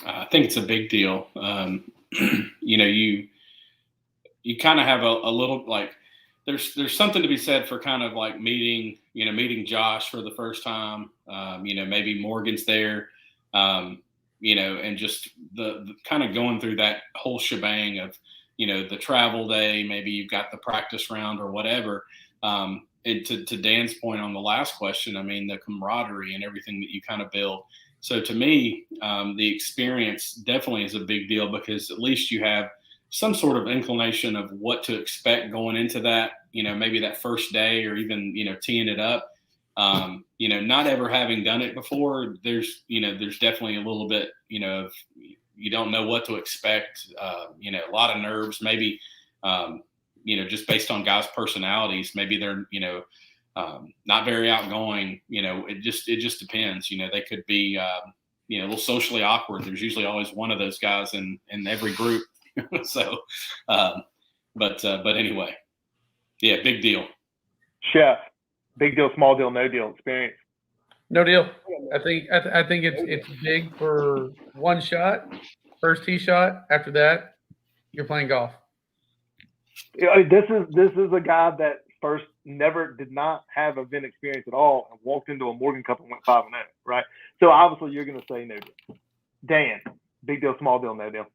I think it's a big deal. You kind of have a little like there's something to be said for kind of like meeting Josh for the first time. Maybe Morgan's there. And just the kind of going through that whole shebang of the travel day. Maybe you've got the practice round or whatever. And to Dan's point on the last question, I mean, the camaraderie and everything that you kind of build. So to me, the experience definitely is a big deal because at least you have some sort of inclination of what to expect going into that, maybe that first day or even, teeing it up. Not ever having done it before, there's definitely a little bit, of you don't know what to expect, a lot of nerves, maybe, just based on guys' personalities, maybe they're, not very outgoing, it just depends, they could be, a little socially awkward. There's usually always one of those guys in every group. So, but anyway, yeah, big deal. Chef, big deal, small deal, no deal experience. No deal. I think it's big for one shot, first tee shot. After that, you're playing golf. This is a guy that first did not have event experience at all and walked into a Morgan Cup and went 5-0, right? So obviously you're going to say no deal. Dan, big deal, small deal, no deal.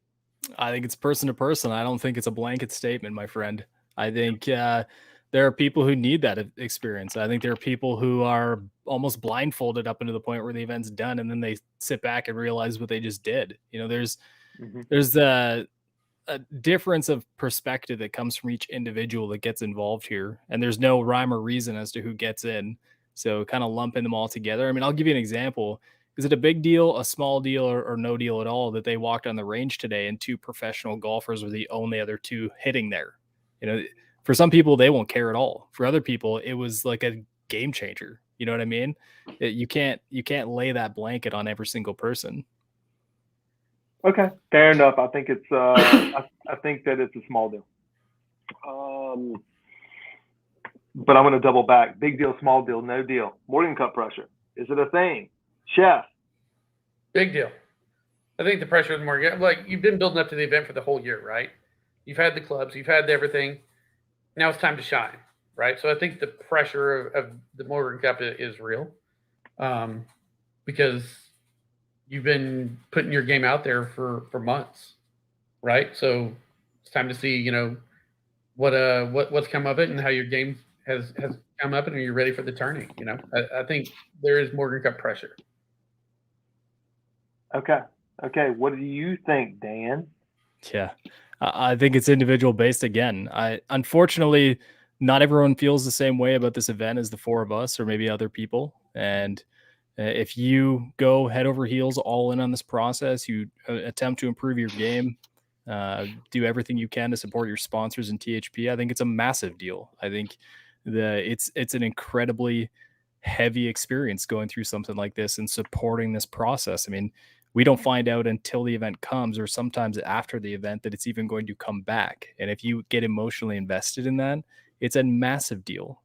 I think it's person to person. I don't think it's a blanket statement, my friend. I think there are people who need that experience. I think there are people who are almost blindfolded up into the point where the event's done, and then they sit back and realize what they just did. There's a difference of perspective that comes from each individual that gets involved here, and there's no rhyme or reason as to who gets in. So kind of lumping them all together. I mean, I'll give you an example. Is it a big deal, a small deal, or no deal at all that they walked on the range today and 2 professional golfers were the only other 2 hitting there? For some people, they won't care at all. For other people, it was like a game changer. You know what I mean? You can't lay that blanket on every single person. Okay, fair enough. I think it's I think that it's a small deal. But I'm going to double back. Big deal, small deal, no deal. Morgan Cup pressure. Is it a thing? Chef. Big deal. I think the pressure is more like you've been building up to the event for the whole year, right? You've had the clubs, you've had everything. Now it's time to shine, right? So I think the pressure of the Morgan Cup is real because you've been putting your game out there for months, right? So it's time to see, what's come of it and how your game has come up and are you ready for the turning? I think there is Morgan Cup pressure. Okay. What do you think, Dan? Yeah. I think it's individual based again. Unfortunately, not everyone feels the same way about this event as the 4 of us or maybe other people. And if you go head over heels all in on this process, you attempt to improve your game, Do everything you can to support your sponsors and THP. I think it's a massive deal. I think it's an incredibly heavy experience going through something like this and supporting this process. I mean, we don't find out until the event comes, or sometimes after the event, that it's even going to come back. And if you get emotionally invested in that, it's a massive deal.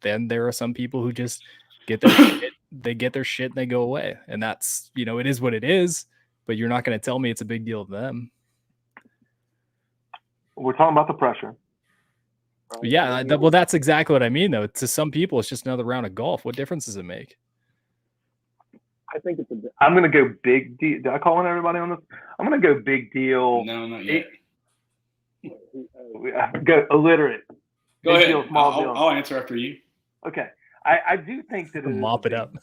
Then there are some people who just get their shit, they get their shit and they go away. And that's, it is what it is, but you're not going to tell me it's a big deal to them. We're talking about the pressure. Right? Yeah. Well, that's exactly what I mean, though. To some people, it's just another round of golf. What difference does it make? I think I'm going to go big deal. Did I call on everybody on this? I'm going to go big deal. No, not yet. Go illiterate. Go big ahead. Deal, small deal. I'll answer after you. Okay. I do think that mop it up.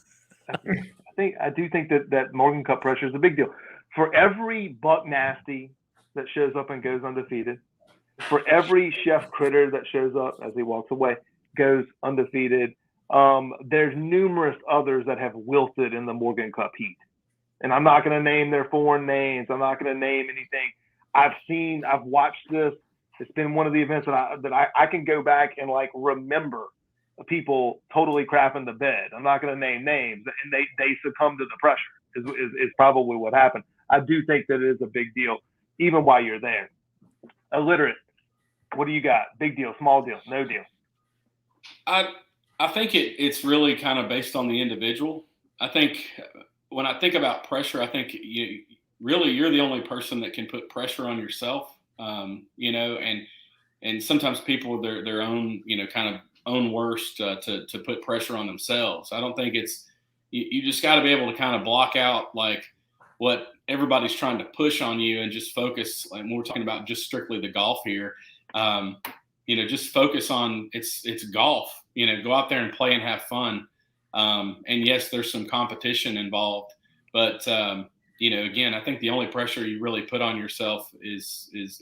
I do think that Morgan Cup pressure is a big deal. For every Buck Nasty that shows up and goes undefeated, for every ChefKritter that shows up as he walks away, goes undefeated, there's numerous others that have wilted in the Morgan Cup heat. And I'm not going to name their foreign names. I'm not going to name anything. I've watched this. It's been one of the events that I can go back and like remember people totally crapping the bed. I'm not going to name names, and they succumb to the pressure is probably what happened. I do think that it is a big deal, even while you're there. Illiterate, what do you got? Big deal, small deal, no deal? I think it's really kind of based on the individual. I think when I think about pressure, I think you're the only person that can put pressure on yourself. And sometimes people their own kind of own worst to put pressure on themselves. I don't think you just got to be able to kind of block out like what everybody's trying to push on you and just focus. Like when we're talking about just strictly the golf here, just focus on it's golf. Go out there and play and have fun. And yes, there's some competition involved, but again, I think the only pressure you really put on yourself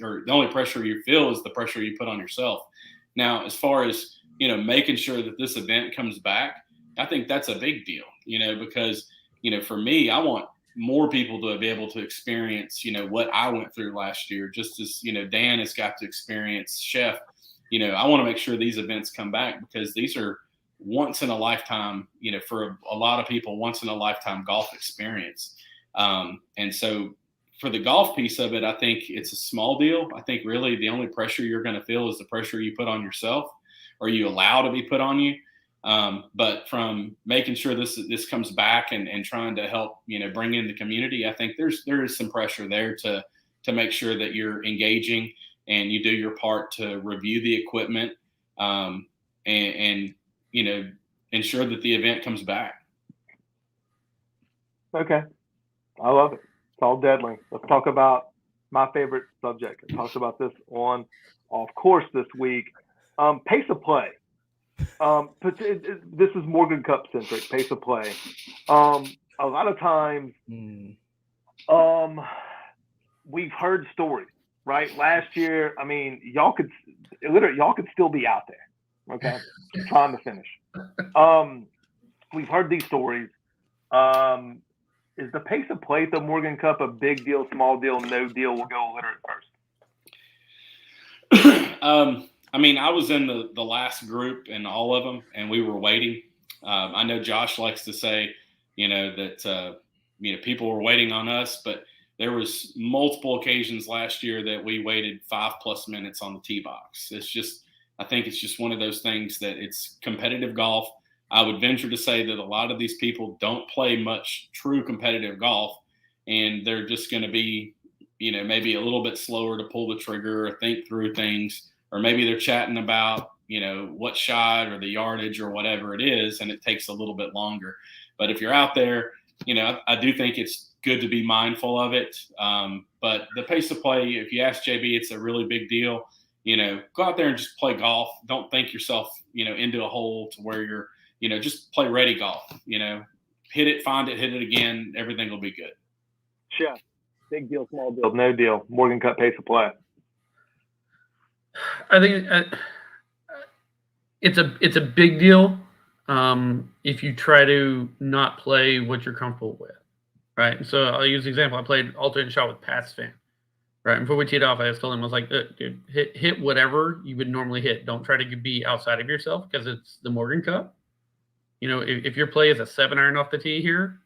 or the only pressure you feel is the pressure you put on yourself. Now, as far as, making sure that this event comes back, I think that's a big deal, because, for me, I want more people to be able to experience, what I went through last year, just as, Dan has got to experience, Chef, I want to make sure these events come back because these are once in a lifetime, for a lot of people, once in a lifetime golf experience. And so for the golf piece of it, I think it's a small deal. I think really the only pressure you're going to feel is the pressure you put on yourself or you allow to be put on you. But from making sure this comes back and trying to help, bring in the community, I think there is some pressure there to make sure that you're engaging and you do your part to review the equipment, and ensure that the event comes back. Okay. I love it. It's all deadly. Let's talk about my favorite subject. I talked about this on Off Course this week. Pace of play. But this is Morgan Cup centric. Pace of play. A lot of times, we've heard stories, right? Last year, I mean, y'all could still be out there, okay, trying to finish. We've heard these stories. Is the pace of play at the Morgan Cup a big deal, small deal, no deal? We'll go illiterate first. I mean, I was in the last group in all of them, and we were waiting. I know Josh likes to say, that people were waiting on us, but there was multiple occasions last year that we waited 5+ minutes on the tee box. I think it's just one of those things that it's competitive golf. I would venture to say that a lot of these people don't play much true competitive golf, and they're just going to be, maybe a little bit slower to pull the trigger or think through things, or maybe they're chatting about, what shot or the yardage or whatever it is, and it takes a little bit longer. But if you're out there, I do think it's good to be mindful of it. But the pace of play, if you ask JB, it's a really big deal. Go out there and just play golf. Don't think yourself, into a hole to where you're, just play ready golf, hit it, find it, hit it again. Everything will be good. Chef, big deal, small deal, no deal. Morgan Cup pace of play. I think it's a big deal if you try to not play what you're comfortable with, right? So I'll use an example. I played alternate shot with Pat's fan, Right. And before we teed off, I just told him, I was like, dude, hit whatever you would normally hit. Don't try to be outside of yourself because it's the Morgan Cup. You know, if your play is a 7-iron off the tee here,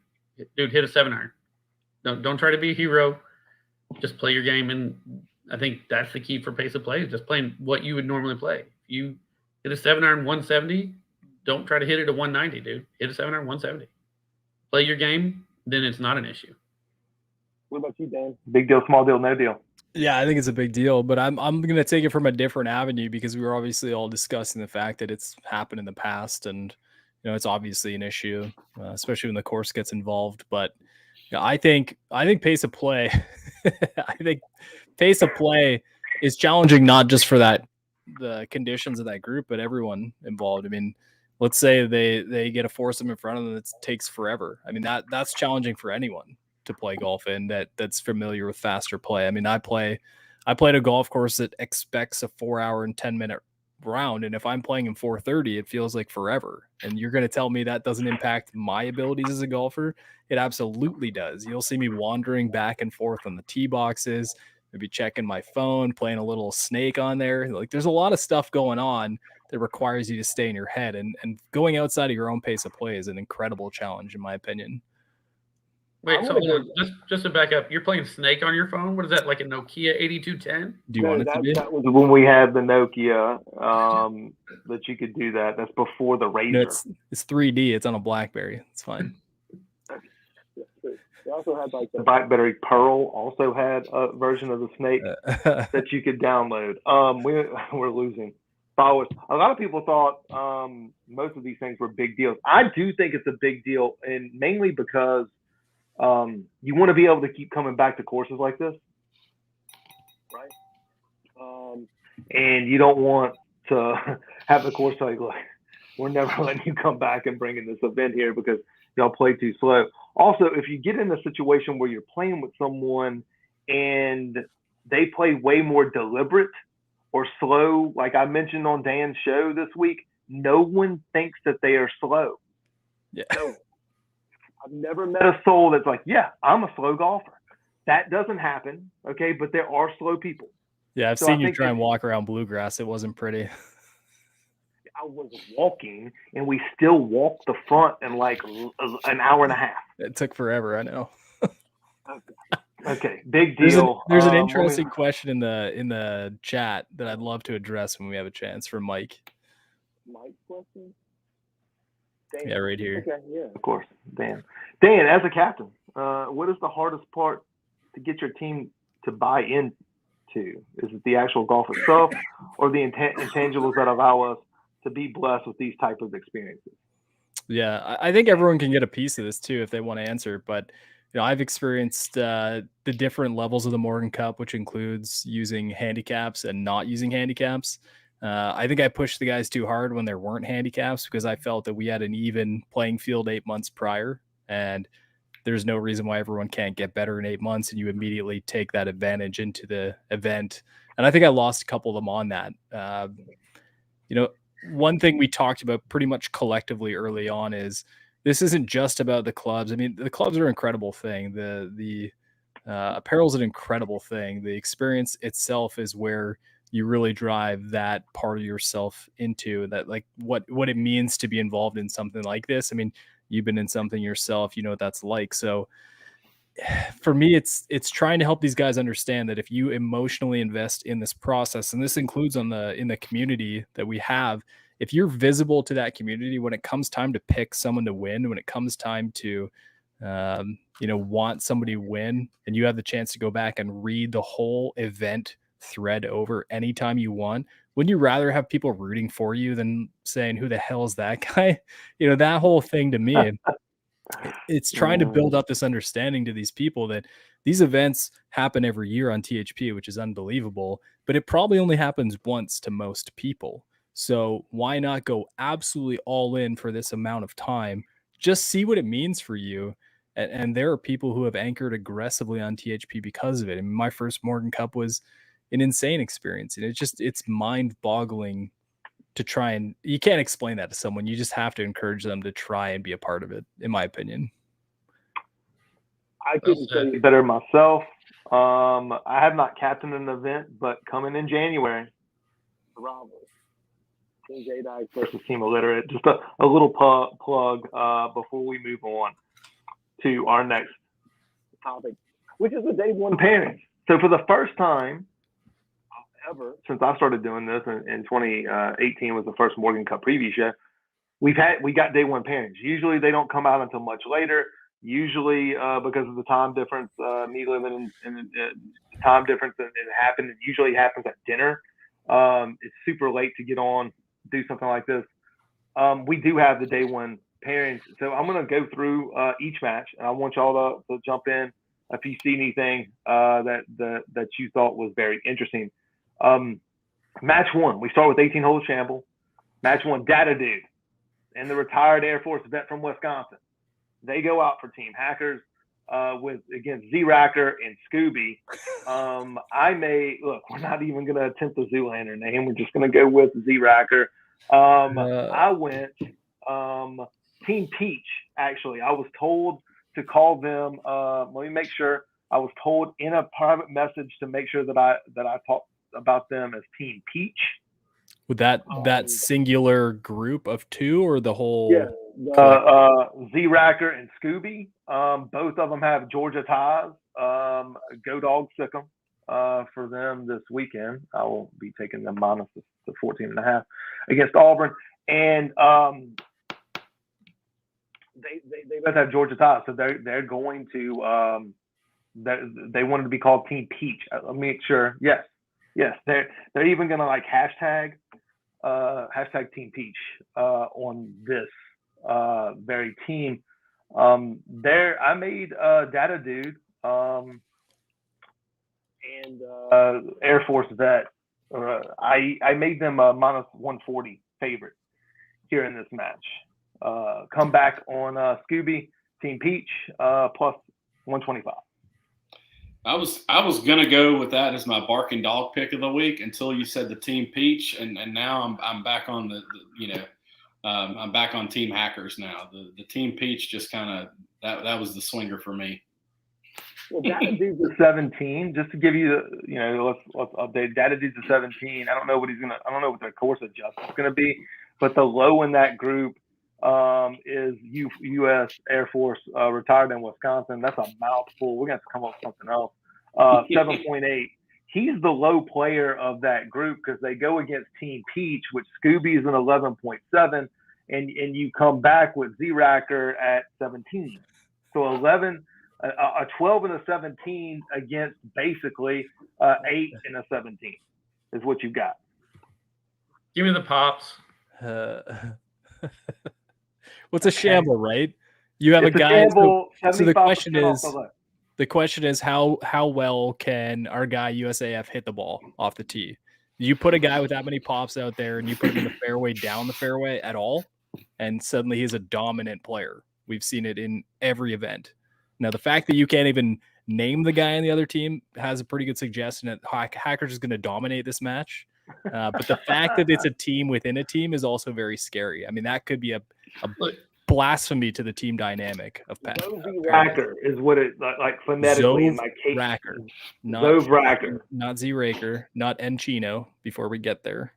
dude, hit a 7-iron. Don't try to be a hero. Just play your game. And I think that's the key for pace of play, is just playing what you would normally play. If you hit a 7-iron 170, don't try to hit it a 190, dude. Hit a 7-iron 170. Play your game, then it's not an issue. What about you, Dan? Big deal, small deal, no deal? Yeah, I think it's a big deal, but I'm going to take it from a different avenue because we were obviously all discussing the fact that it's happened in the past, and it's obviously an issue, especially when the course gets involved. But I think pace of play, I think pace of play is challenging not just for the conditions of that group, but everyone involved. I mean, let's say they get a foursome in front of them that takes forever. I mean, that's challenging for anyone to play golf in that's familiar with faster play. I mean, I played a golf course that expects a 4-hour and 10-minute round, and if I'm playing in 4:30, it feels like forever. And you're going to tell me that doesn't impact my abilities as a golfer? It absolutely does. You'll see me wandering back and forth on the tee boxes, maybe checking my phone, playing a little snake on there. Like, there's a lot of stuff going on that requires you to stay in your head, and going outside of your own pace of play is an incredible challenge, in my opinion. Wait, so just to back up, you're playing Snake on your phone? What is that, like a Nokia 8210? Do you want it to be? That was when we had the Nokia, that you could do that. That's before the Razor. No, it's 3D. It's on a BlackBerry. It's fine. They also had like the BlackBerry Pearl also had a version of the Snake that you could download. We're losing followers. A lot of people thought most of these things were big deals. I do think it's a big deal, and mainly because you want to be able to keep coming back to courses like this, right? And you don't want to have the course like, look, we're never letting you come back and bring in this event here because y'all play too slow. Also, if you get in a situation where you're playing with someone and they play way more deliberate or slow, like I mentioned on Dan's show this week, no one thinks that they are slow. Yeah. No. I've never met a soul that's like, yeah, I'm a slow golfer. That doesn't happen, okay? But there are slow people. Yeah, I've seen you try and walk around bluegrass. It wasn't pretty. I was walking, and we still walked the front in like an hour and a half. It took forever, I know. Okay, big deal. There's an interesting question in the chat that I'd love to address when we have a chance for Mike. Mike's question? Dan. Yeah, right here. Okay, yeah, of course, Dan. Dan, as a captain, what is the hardest part to get your team to buy into? Is it the actual golf itself, or the intangibles that allow us to be blessed with these type of experiences? Yeah, I think everyone can get a piece of this too if they want to answer. But I've experienced the different levels of the Morgan Cup, which includes using handicaps and not using handicaps. I think I pushed the guys too hard when there weren't handicaps because I felt that we had an even playing field 8 months prior, and there's no reason why everyone can't get better in 8 months, and you immediately take that advantage into the event. And I think I lost a couple of them on that. One thing we talked about pretty much collectively early on is this isn't just about the clubs. I mean, the clubs are an incredible thing. The apparel is an incredible thing. The experience itself is where you really drive that part of yourself into that, like what it means to be involved in something like this. I mean, you've been in something yourself, you know what that's like. So for me, it's trying to help these guys understand that if you emotionally invest in this process, and this includes in the community that we have, if you're visible to that community, when it comes time to pick someone to win, when it comes time to, want somebody to win, and you have the chance to go back and read the whole event thread over anytime you want, wouldn't you rather have people rooting for you than saying, who the hell is that guy? That whole thing to me, it's trying to build up this understanding to these people that these events happen every year on THP, which is unbelievable, but it probably only happens once to most people. So why not go absolutely all in for this amount of time? Just see what it means for you. And there are people who have anchored aggressively on THP because of it. I mean, my first Morgan Cup was an insane experience, and it's mind-boggling to try, and you can't explain that to someone. You just have to encourage them to try and be a part of it, in my opinion. I couldn't say it better myself. I have not captained an event, but coming in January, Bravo, Team JDax versus Team Illiterate. Just a little plug before we move on to our next topic, which is the day one pairings. So for the first time ever since I started doing this, in 2018 was the first Morgan Cup preview show, we got day one pairings. Usually they don't come out until much later. Usually because of the time difference, me living in time difference, and it usually happens at dinner. It's super late to get on, do something like this. We do have the day one pairings. So I'm going to go through each match, and I want y'all to jump in if you see anything that you thought was very interesting. Match one, we start with 18 hole shamble. Match one, Data Dude and the retired Air Force vet from Wisconsin. They go out for Team Hackers with, again, Z-Racker and Scooby. We're not even going to attempt the Zoolander name. We're just going to go with Z-Racker. I went Team Peach, actually. I was told to call them. Let me make sure. I was told in a private message to make sure that I talked about them as Team Peach. With that singular group of two, or the whole? Yeah, Z-Racker and Scooby. Both of them have Georgia ties. Go Dogs sick 'em for them this weekend. I will be taking them minus the 14.5 against Auburn, and they both have Georgia ties, so they're going to they wanted to be called Team Peach. Let me make sure. Yes, they're even gonna like hashtag Team Peach on this very team. I made Data Dude and Air Force vet. I made them a minus 140 favorite here in this match. Come back on Scooby, Team Peach, plus 125. I was gonna go with that as my barking dog pick of the week until you said the Team Peach, and now I'm back on I'm back on Team Hackers now. The Team Peach just kind of that was the swinger for me. Well, Data Dude's a 17. Just to give you let's update. Data Dude's a 17. I don't know what the course adjustment's gonna be, but the low in that group is U.S. Air Force retired in Wisconsin. That's a mouthful. We're gonna have to come up with something else. 7.8. He's the low player of that group because they go against Team Peach, which Scooby is an 11.7, and you come back with Z-Racker at 17. So 11, a 12 and a 17 against basically 8 and a 17 is what you've got. Give me the pops. What's a shamble, right? You have a guy. So the question is how well can our guy USAF hit the ball off the tee? You put a guy with that many pops out there and you put him in the fairway, down the fairway at all, and suddenly he's a dominant player. We've seen it in every event. Now, the fact that you can't even name the guy on the other team has a pretty good suggestion that Hackers is going to dominate this match. But the fact that it's a team within a team is also very scary. I mean, that could be a blasphemy to the team dynamic of Pat. Z-Racker is what it like phonetically in my case. Racker, Z-Racker, not Z-Raker, not Enchino. Before we get there,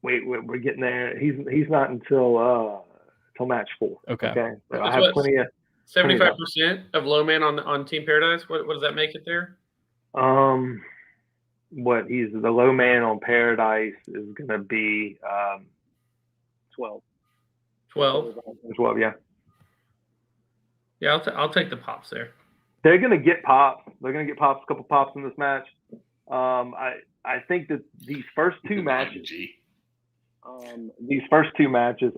wait, we're getting there. He's not until match 4. Okay. So I have plenty of 75% of low man on Team Paradise. What does that make it there? What he's the low man on Paradise is going to be 12. 12, yeah. Yeah, I'll take the pops there. They're going to get pops. They're going to get pops, a couple pops in this match. I think that these first two matches. I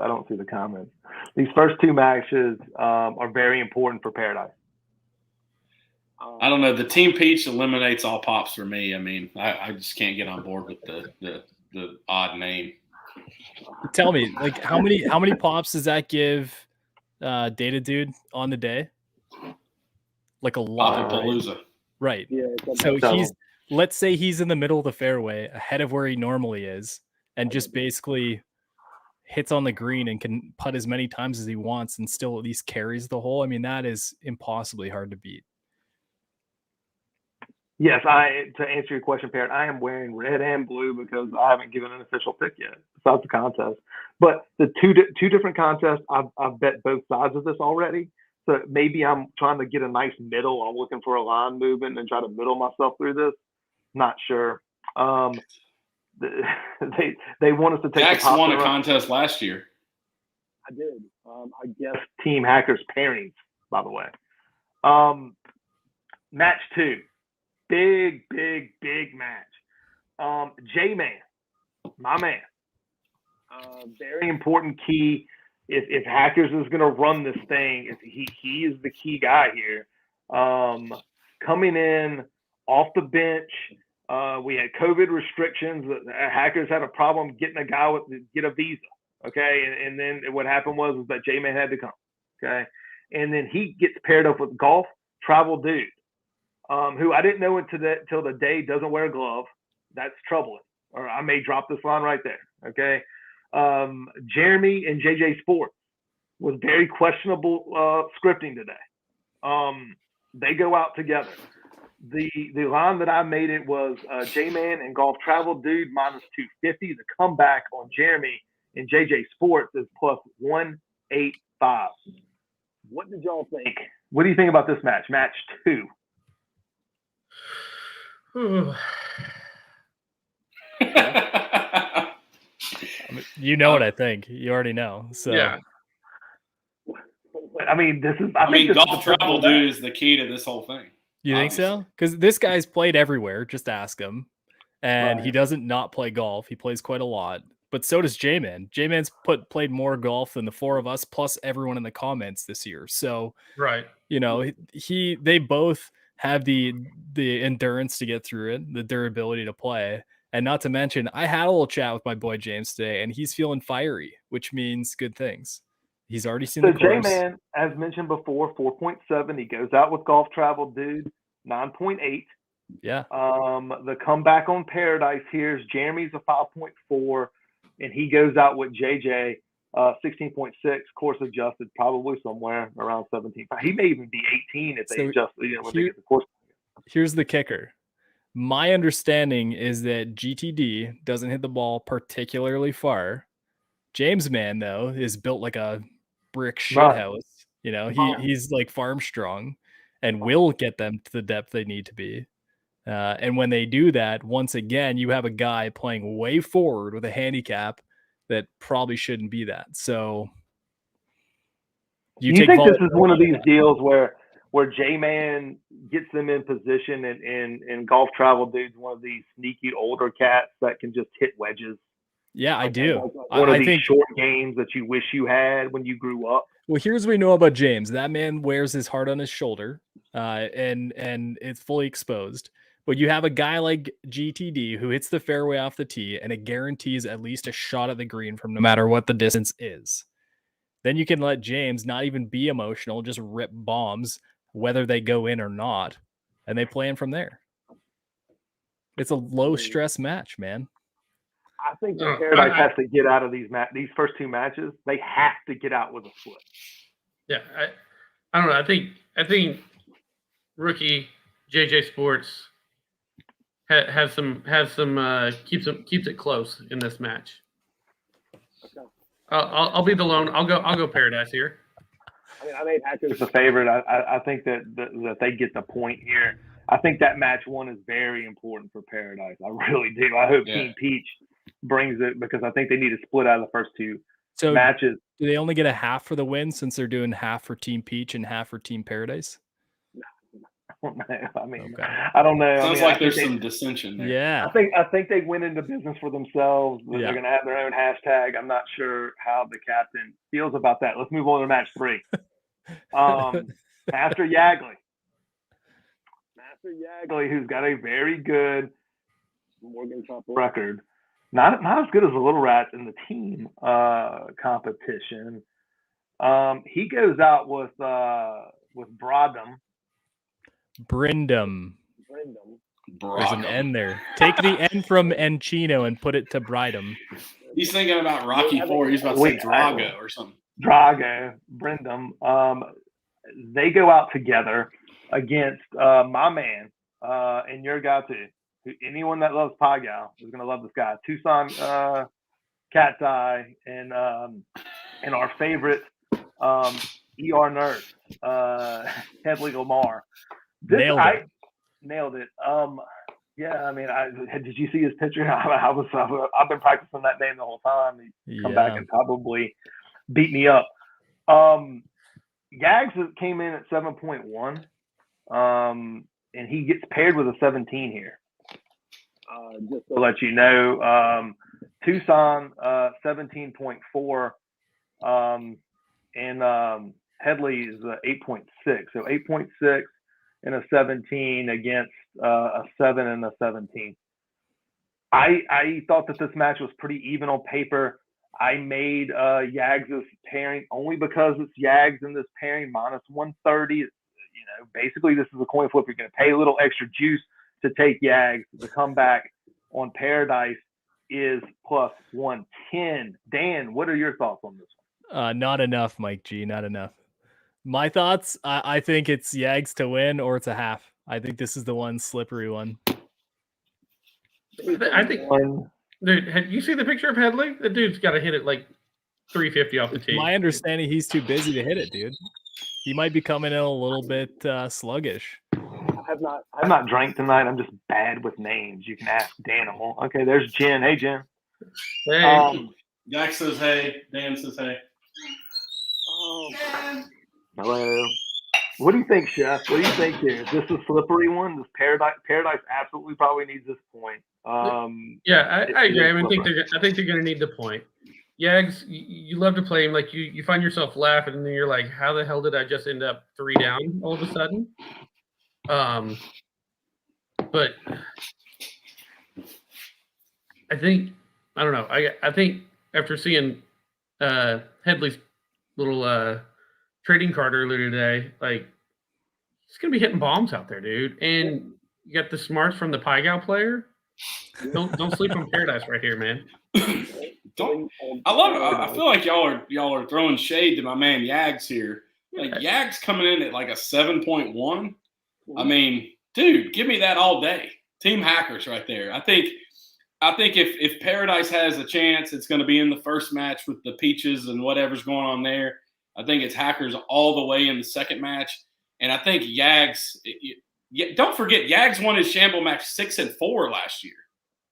don't see the comments. These first two matches are very important for Paradise. I don't know. The Team Peach eliminates all pops for me. I mean, I just can't get on board with the odd name. Tell me, like, how many pops does that give Data Dude on the day? Like a lot, right? Yeah. So let's say he's in the middle of the fairway, ahead of where he normally is, and just basically hits on the green and can putt as many times as he wants and still at least carries the hole. I mean, that is impossibly hard to beat. Yes, to answer your question, Parrot, I am wearing red and blue because I haven't given an official pick yet, besides the contest. But the two different contests, I've bet both sides of this already. So maybe I'm trying to get a nice middle. I'm looking for a line movement and try to middle myself through this. Not sure. They want us to take. Dax won a contest last year. I did. I guess Team Hackers pairings, by the way. Match 2. Big match. J-Man, my man. Very important key. If Hackers is going to run this thing, he is the key guy here. Coming in off the bench, we had COVID restrictions. Hackers had a problem getting a guy get a visa. Okay, and then what happened was that J-Man had to come. Okay, and then he gets paired up with Golf Travel Dude, who I didn't know until the day doesn't wear a glove. That's troubling. Or I may drop this line right there. Okay, Jeremy and JJ Sports was very questionable scripting today. They go out together. The line that I made it was J-Man and Golf Travel Dude minus 250. The comeback on Jeremy and JJ Sports is plus 185. What did y'all think? What do you think about this match? Match 2. You know what I think. You already know. So Yeah. I mean, this is. I mean, Golf Travel Dude is the key to this whole thing. You think so? Because this guy's played everywhere. Just ask him. And he doesn't not play golf. He plays quite a lot. But so does J-Man. J-Man's played more golf than the four of us, plus everyone in the comments this year. So, right. You know, they both have the endurance to get through it, the durability to play. And not to mention, I had a little chat with my boy James today, and he's feeling fiery, which means good things. He's already seen the course. J-Man, as mentioned before, 4.7. He goes out with Golf Travel Dude, 9.8. Yeah. The comeback on Paradise here is Jeremy's a 5.4, and he goes out with JJ, 16.6. Course adjusted, probably somewhere around 17. He may even be 18 if they adjust. When they get the course. Here's the kicker. My understanding is that GTD doesn't hit the ball particularly far. James Man, though, is built like a brick shithouse. You know, he's like farm strong and will get them to the depth they need to be. And when they do that, once again, you have a guy playing way forward with a handicap that probably shouldn't be that. So you think this is one of these deals where J-Man gets them in position and Golf Travel Dude's one of these sneaky older cats that can just hit wedges? Yeah, I do. One of these short games that you wish you had when you grew up. Well, here's what we know about James. That man wears his heart on his shoulder, and it's fully exposed. But you have a guy like GTD who hits the fairway off the tee, and it guarantees at least a shot at the green from no matter what the distance is. Then you can let James not even be emotional, just rip bombs, whether they go in or not, and they play in from there. It's a low-stress match, man. I think that Paradise has to get out of these first two matches. They have to get out with a split. Yeah, I don't know. I think rookie JJ Sports has some keeps it close in this match. Okay. I'll be the lone. I'll go Paradise here. I mean, I made Hackers a favorite. I think that they get the point here. I think that match 1 is very important for Paradise. I really do. I hope Team Peach brings it because I think they need to split out of the first two matches. Do they only get a half for the win since they're doing half for Team Peach and half for Team Paradise? I mean, okay. I don't know. Sounds like there's some dissension there. Yeah. I think they went into business for themselves. They're going to have their own hashtag. I'm not sure how the captain feels about that. Let's move on to match 3. Master Yagley. Master Yagley, who's got a very good Morgan Cup record. Not as good as the Little Rats in the team competition. He goes out with Brindum. There's an N there. Take the N from Encino and put it to Brydom. He's thinking about Rocky IV. He's about to say Drago or something. Drago, Brindum. They go out together against my man, and your guy too. Anyone that loves Pie Gal is gonna love this guy. Tucson Cat's Eye and our favorite ER nurse, Headley Lamar. Nailed it. Yeah, I mean, did you see his picture? I've been practicing that name the whole time. He come back and probably beat me up. Yags came in at 7.1, and he gets paired with a 17 here. Just to let you know, Tucson 17.4, and Headley is 8.6. So 8.6 and a 17 against a 7 and a 17. I thought that this match was pretty even on paper. I made Yags' pairing only because it's Yags in this pairing minus 130. You know, basically this is a coin flip. You're going to pay a little extra juice to take Yags. The comeback on Paradise is plus 110. Dan, what are your thoughts on this one? Not enough, Mike G. Not enough. My thoughts, I think it's Yags to win or it's a half. I think this is the one slippery one. I think, dude, you see the picture of Headley? The dude's got to hit it like 350 off the tee. My understanding, he's too busy to hit it, dude. He might be coming in a little bit sluggish. I've not drank tonight. I'm just bad with names. You can ask Danimal. Okay, there's Jen. Hey, Jen. Hey. Jack says hey. Dan says hey. Hello. What do you think, Chef? What do you think here? Is this a slippery one? This Paradise absolutely probably needs this point. Yeah, I agree. I think they're going to need the point. Yags, you love to play him. Like you find yourself laughing, and then you're like, "How the hell did I just end up 3 down all of a sudden?" But I don't know. I think after seeing Headley's little trading card earlier today, like he's gonna be hitting bombs out there, dude. And you got the smarts from the Pie Gal player. Don't sleep on Paradise right here, man. I love it. I feel like y'all are throwing shade to my man Yags here. Like Yags coming in at like a 7.1. I mean, dude, give me that all day. Team Hackers right there. I think if Paradise has a chance, it's going to be in the first match with the Peaches and whatever's going on there. I think it's Hackers all the way in the second match. And I think Yags – don't forget, Yags won his Shamble match 6-4 last year.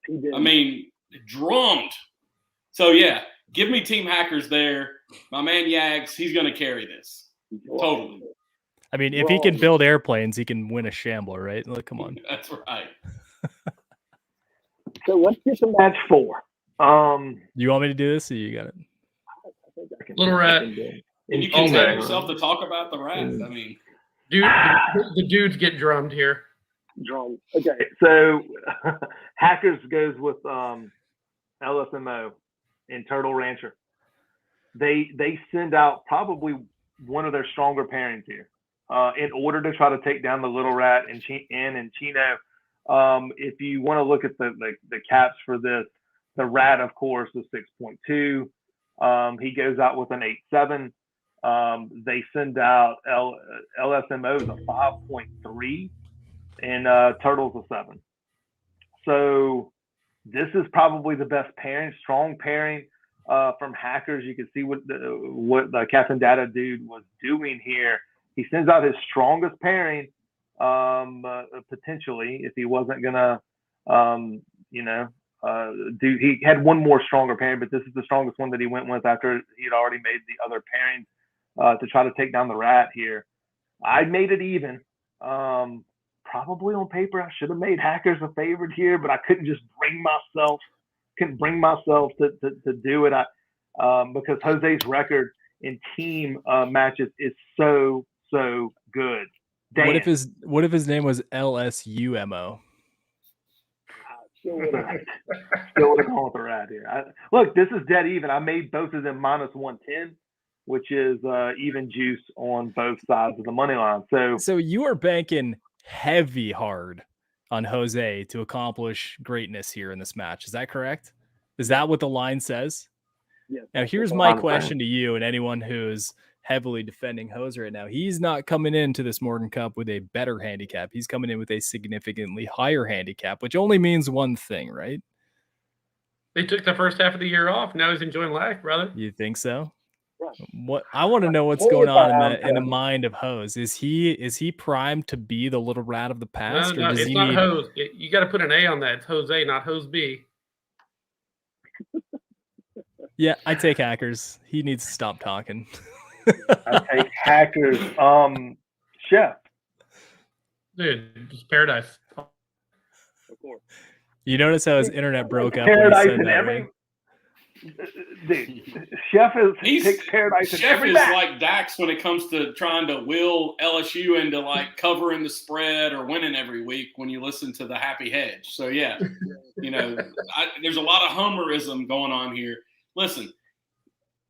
He did. I mean, drummed. So, yeah, give me Team Hackers there. My man Yags, he's going to carry this. Totally. I mean, if he can build airplanes, he can win a Shamble, right? Like, come on. That's right. So let's get to match 4. You want me to do this, or you got it? Little rat. And you can tell yourself to talk about the rat. I mean, dude, the dudes get drummed here. Okay, so Hackers goes with LSMO and Turtle Rancher. They send out probably one of their stronger pairings here in order to try to take down the Little Rat and Chino. If you want to look at the caps for this, the Rat, of course, is 6.2. He goes out with an 8.7. They send out LSMOs a 5.3 and Turtles a 7. So this is probably the best pairing, strong pairing from Hackers. You can see what the Captain Data dude was doing here. He sends out his strongest pairing, potentially, if he wasn't gonna, he had one more stronger pairing, but this is the strongest one that he went with after he had already made the other pairings to try to take down the Rat here. I made it even. Probably on paper, I should have made Hackers a favorite here, but I couldn't bring myself to do it. Because Jose's record in team matches is so good. Dan. What if his name was LSUMO? Still would have gone with the Rat here. Look, this is dead even. I made both of them minus 110, which is even juice on both sides of the money line. So you are banking heavy hard on Jose to accomplish greatness here in this match. Is that correct? Is that what the line says? Yes. Now, here's my question to you and anyone who's heavily defending Hose right now. He's not coming into this Morgan Cup with a better handicap. He's coming in with a significantly higher handicap, which only means one thing, right? They took the first half of the year off. Now he's enjoying life, brother. You think so? Yeah. What I want to know what's Totally going on fine, in the mind of Hose. Is he primed to be the little rat of the past, No, or does it's he not need? Hose. You got to put an A on that. It's Jose, not Hose B. Yeah, I take Hackers. He needs to stop talking. I take Hackers. Chef. Dude, it's paradise. Of course. You notice how his internet broke up when he Paradise said in that, every. right? Dude, Chef picks Paradise in Chef every is match. like Dax when it comes to trying to will LSU into like covering the spread or winning every week when you listen to the Happy Hedge. So yeah, there's a lot of Homerism going on here. Listen,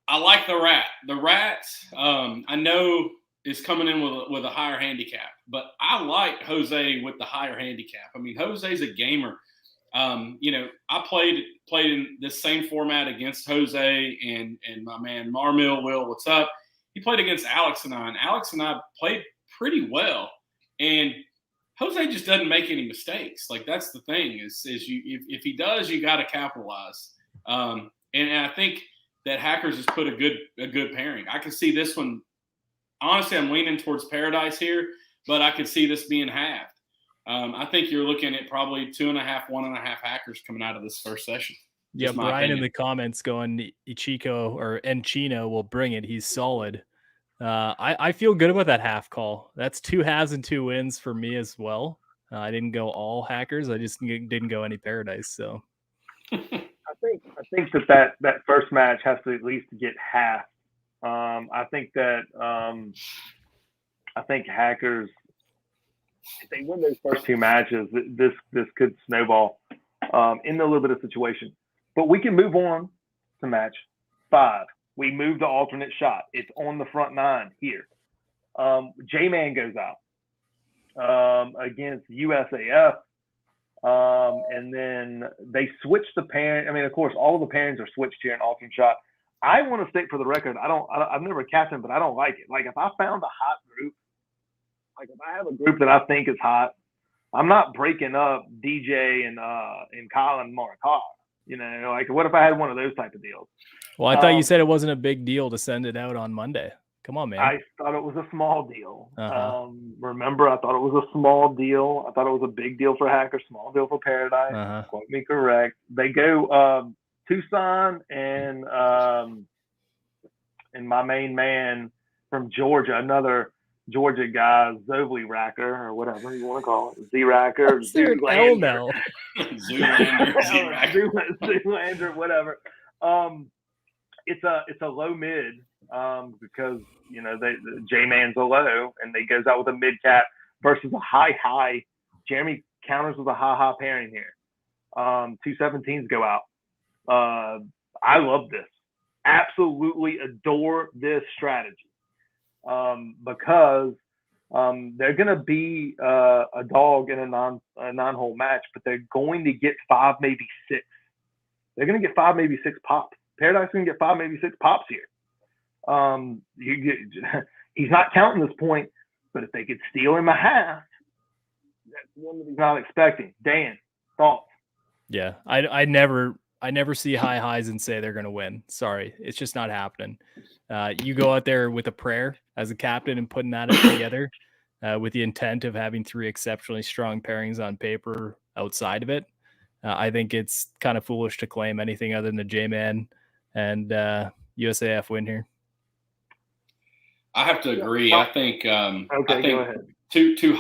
I like the rat. The rat, I know is coming in with a higher handicap, but I like Jose with the higher handicap. I mean, Jose's a gamer. I played in this same format against Jose and my man Marmil. Will, what's up? He played against Alex and Alex and I played pretty well. And Jose just doesn't make any mistakes. Like that's the thing is if he does, you got to capitalize. And I think that Hackers has put a good pairing. I can see this one. Honestly, I'm leaning towards Paradise here, but I could see this being halved. I think you're looking at probably 2.5, 1.5 Hackers coming out of this first session. Yeah, Brian in the comments going Ichiko or Enchino will bring it. He's solid. I feel good about that half call. That's 2 halves and 2 wins for me as well. I didn't go all Hackers. I just didn't go any Paradise. So I think that first match has to at least get half. I think Hackers, if they win those first 2 matches, this could snowball in a little bit of situation. But we can move on to match 5. We move the alternate shot. It's on the front 9 here. J-Man goes out against USAF. And then they switch the pairing. I mean, of course, all of the pairings are switched here in alternate shot. I want to state for the record, I've never captained, but I don't like it. Like if I found a hot group, like if I have a group that I think is hot, I'm not breaking up DJ and Colin Morikawa. Like what if I had one of those type of deals? Well, I thought you said it wasn't a big deal to send it out on Monday. Come on, man. I thought it was a small deal. Uh-huh. Remember, I thought it was a small deal. I thought it was a big deal for Hacker, small deal for Paradise. Uh-huh. Quote me correct. They go Tucson and my main man from Georgia, another Georgia guy, Zovli Racker or whatever you want to call it, Z-Racker, Zoolander, Zoolander, whatever. It's a low mid because J-Man's a low and they goes out with a mid cap versus a high. Jeremy counters with a high pairing here. 217s go out. I love this. Absolutely adore this strategy because they're going to be a dog in a non-hole match, but they're going to get 5, maybe 6. They're going to get 5, maybe 6 pops. Paradise is going to get 5, maybe 6 pops here. He's not counting this point, but if they could steal him a half, that's one that he's not expecting. Dan, thoughts? Yeah, I never see high highs and say they're going to win. Sorry, it's just not happening. You go out there with a prayer as a captain and putting that together with the intent of having 3 exceptionally strong pairings on paper outside of it. I think it's kind of foolish to claim anything other than the J-Man and USAF win here. I have to agree. I think okay, I think go ahead. Two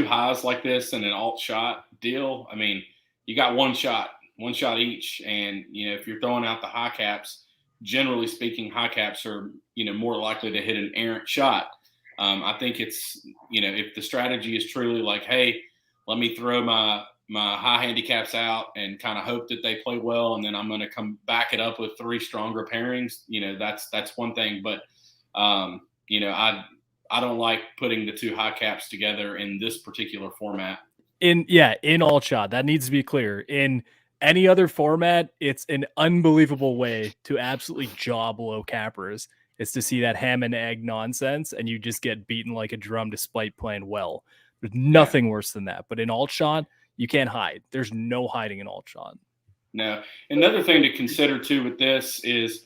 highs like this and an alt shot deal. I mean, you got one shot each, and if you're throwing out the high caps, generally speaking, high caps are more likely to hit an errant shot. I think it's if the strategy is truly like, hey, let me throw my high handicaps out and kind of hope that they play well, and then I'm going to come back it up with 3 stronger pairings. That's one thing, but I don't like putting the 2 high caps together in this particular format. In all shot, that needs to be clear. In any other format, it's an unbelievable way to absolutely job low cappers is to see that ham and egg nonsense, and you just get beaten like a drum despite playing well. There's nothing worse than that. But in alt shot, you can't hide. There's no hiding in alt shot. No. Another thing to consider too with this is,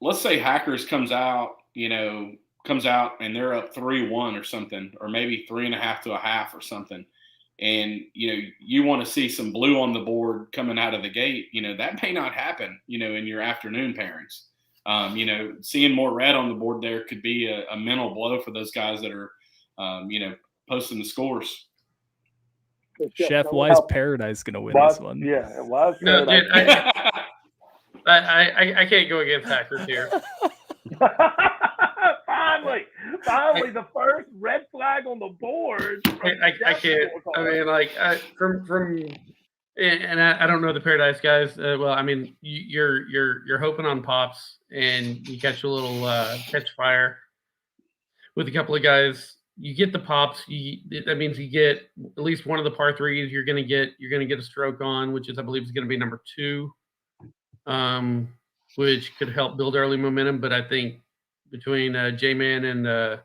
let's say Hackers comes out and they're up 3-1 or something, or maybe 3.5 to a half or something. And, you want to see some blue on the board coming out of the gate, that may not happen, in your afternoon pairings. Seeing more red on the board there could be a mental blow for those guys that are, posting the scores. Chef, why is Paradise going to win this one? Yeah, why is No, Paradise? dude, I can't go against Hackers here. Finally, the first red flag on the board. I can't. I mean, like, and I don't know the Paradise guys. Well, I mean, you're hoping on pops, and you catch a little catch fire with a couple of guys. You get the pops. That means you get at least one of the par threes. You're gonna get a stroke on, which is, I believe, is going to be number 2, which could help build early momentum. But I think between J-Man and our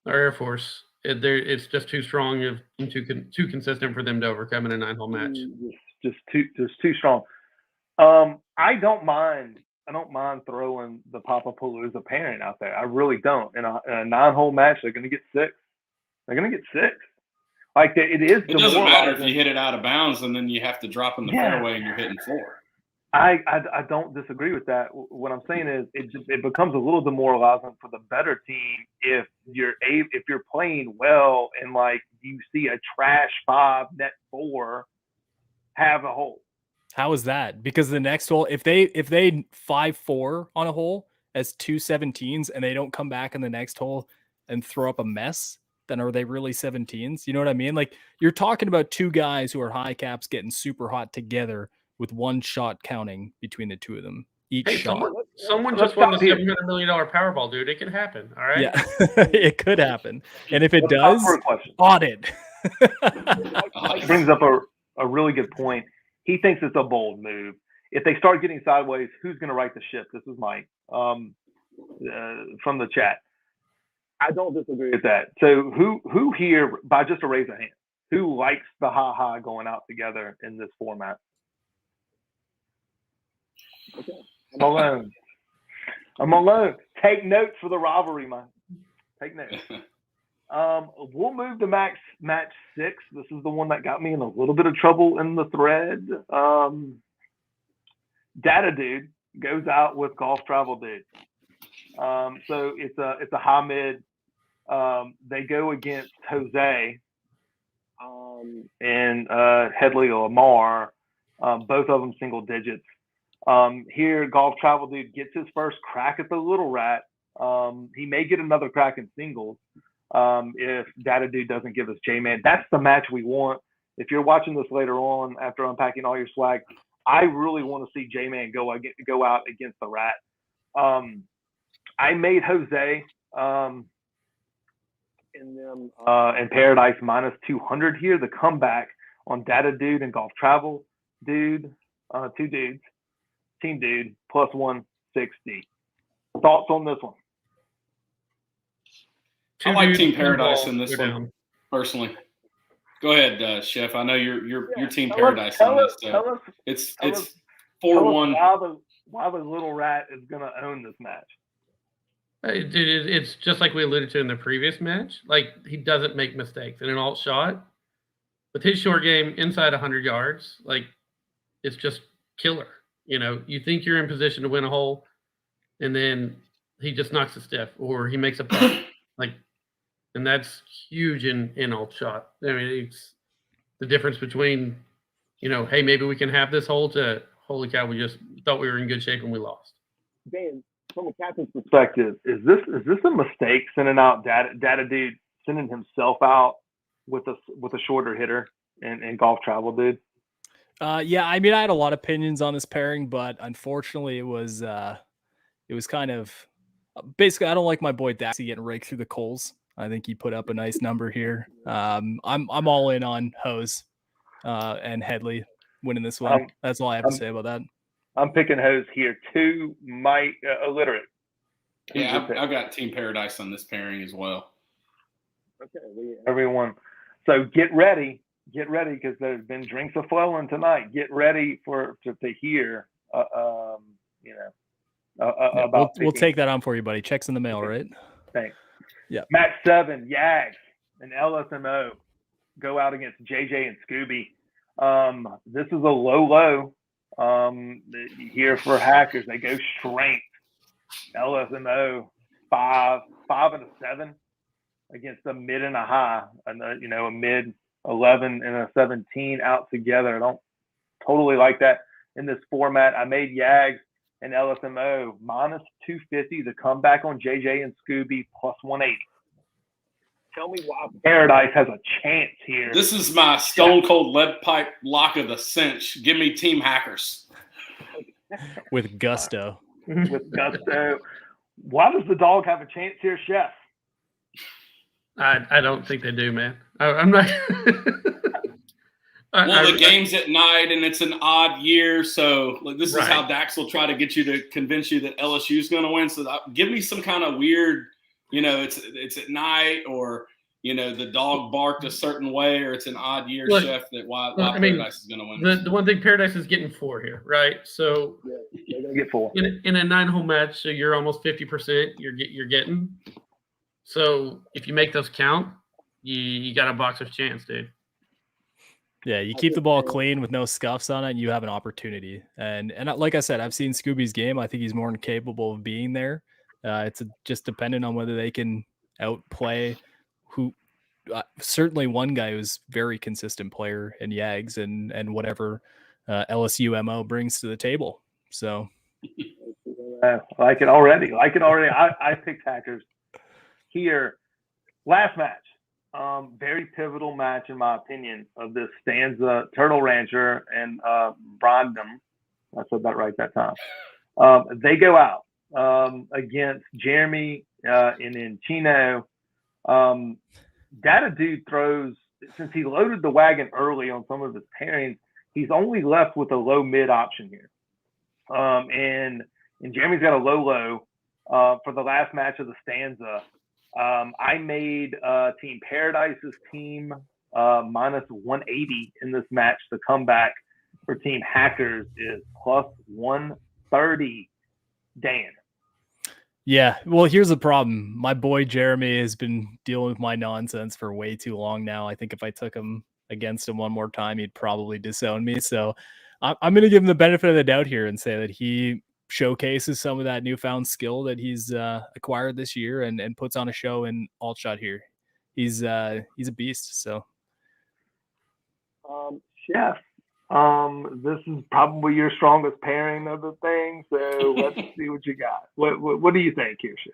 Air Force, it's just too strong and too consistent for them to overcome in a 9-hole match. Just too strong. I don't mind throwing the Papapalooza pairing out there. I really don't. In a 9-hole match, they're going to get 6. They're going to get 6. Like it is. It doesn't matter if you hit it out of bounds and then you have to drop in the fairway and you're hitting 4. I don't disagree with that. What I'm saying is it becomes a little demoralizing for the better team if you're playing well and like you see a trash 5 net 4 have a hole. How is that? Because the next hole, if they 5-4 on a hole as 2 17s and they don't come back in the next hole and throw up a mess, then are they really 17s? You know what I mean? Like, you're talking about 2 guys who are high caps getting super hot together with 1 shot counting between the 2 of them each shot. Someone just won the $700 million Powerball, dude. It can happen. All right. Yeah, it could happen. And if it does, audit. Mike brings up a really good point. He thinks it's a bold move. If they start getting sideways, who's going to right the ship? This is Mike from the chat. I don't disagree with that. So who here, by just a raise of hand, who likes the ha-ha going out together in this format? Okay. I'm alone. Take notes for the rivalry, man. Take notes. We'll move to match 6. This is the one that got me in a little bit of trouble in the thread. Data Dude goes out with Golf Travel Dude. So it's a high mid. They go against Jose and Headley Lamar. Both of them single digits. Here, Golf Travel Dude gets his first crack at the Little Rat. He may get another crack in singles if Data Dude doesn't give us J-Man. That's the match we want. If you're watching this later on after unpacking all your swag, I really want to see J-Man go out against the Rat. I made Jose in Paradise minus 200 here. The comeback on Data Dude and Golf Travel Dude, 2 dudes. Team Dude plus 160. Thoughts on this one? I like Team Paradise in this one personally. Go ahead, Chef. I know you're Team Paradise on this. It's 4-1. Why the Little Rat is going to own this match? Hey, dude, it's just like we alluded to in the previous match. Like, he doesn't make mistakes in an alt shot. With his short game inside 100 yards, like, it's just killer. You think you're in position to win a hole, and then he just knocks a stiff, or he makes a putt. And that's huge in alt shot. I mean, it's the difference between, hey, maybe we can have this hole, to holy cow, we just thought we were in good shape and we lost. Dan, from a captain's perspective, is this a mistake sending out Data Dude, sending himself out with a shorter hitter and Golf Travel Dude? Yeah, I mean, I had a lot of opinions on this pairing, but unfortunately, it was kind of basically. I don't like my boy Daxie getting raked through the coals. I think he put up a nice number here. I'm all in on Hose and Headley winning this one. That's all I have to say about that. I'm picking Hose here. 2 illiterate Yeah, I've got Team Paradise on this pairing as well. Okay, everyone. So get ready because there's been drinks a flowing tonight. Get ready to hear, about. We'll take that on for you, buddy. Checks in the mail, Okay. right? Thanks. Yeah. Match 7, Yags and LSMO go out against JJ and Scooby. This is a low here for Hackers. They go strength. LSMO 5 and a 7 against a mid and a high, and a mid 11 and a 17 out together. I don't totally like that in this format. I made Yags and LSMO minus 250 to come back on JJ and Scooby plus 180. Tell me why Paradise has a chance here. This is my stone cold lead pipe lock of the cinch. Give me Team Hackers. With gusto. With gusto. Why does the dog have a chance here, Chef? I don't think they do, man. I'm not. The game's at night and it's an odd year, so this is how Dax will try to get you to convince you that LSU is going to win. So give me some kind of weird, it's at night, or the dog barked a certain way, or it's an odd year, Chef. That why Paradise is going to win. The one thing Paradise is getting 4 here, right? So they're going to get 4 in a 9-hole match. So you're almost 50%. You're getting. So if you make those count, you got a boxer's chance, dude. Yeah, you keep the ball clean with no scuffs on it, you have an opportunity. And like I said, I've seen Scooby's game. I think he's more than capable of being there. It's just dependent on whether they can outplay certainly one guy who's very consistent player in Yags and whatever LSU MO brings to the table. So like it already. I picked Hackers here. Last match. Very pivotal match, in my opinion, of this stanza. Turtle Rancher and Brandon. I said that right that time. They go out against Jeremy and then Chino. Data Dude throws, since he loaded the wagon early on some of his pairings, he's only left with a low mid option here. And Jeremy's got a low for the last match of the stanza. I made Team Paradise's team minus 180 in this match. The comeback for Team Hackers is plus 130. Dan. Yeah, well, here's the problem. My boy Jeremy has been dealing with my nonsense for way too long now. I think if I took him against him one more time, he'd probably disown me. So I'm going to give him the benefit of the doubt here and say that he showcases some of that newfound skill that he's acquired this year and puts on a show in alt shot here. He's a beast. So, Chef, this is probably your strongest pairing of the thing. So let's see what you got. What do you think here, Chef?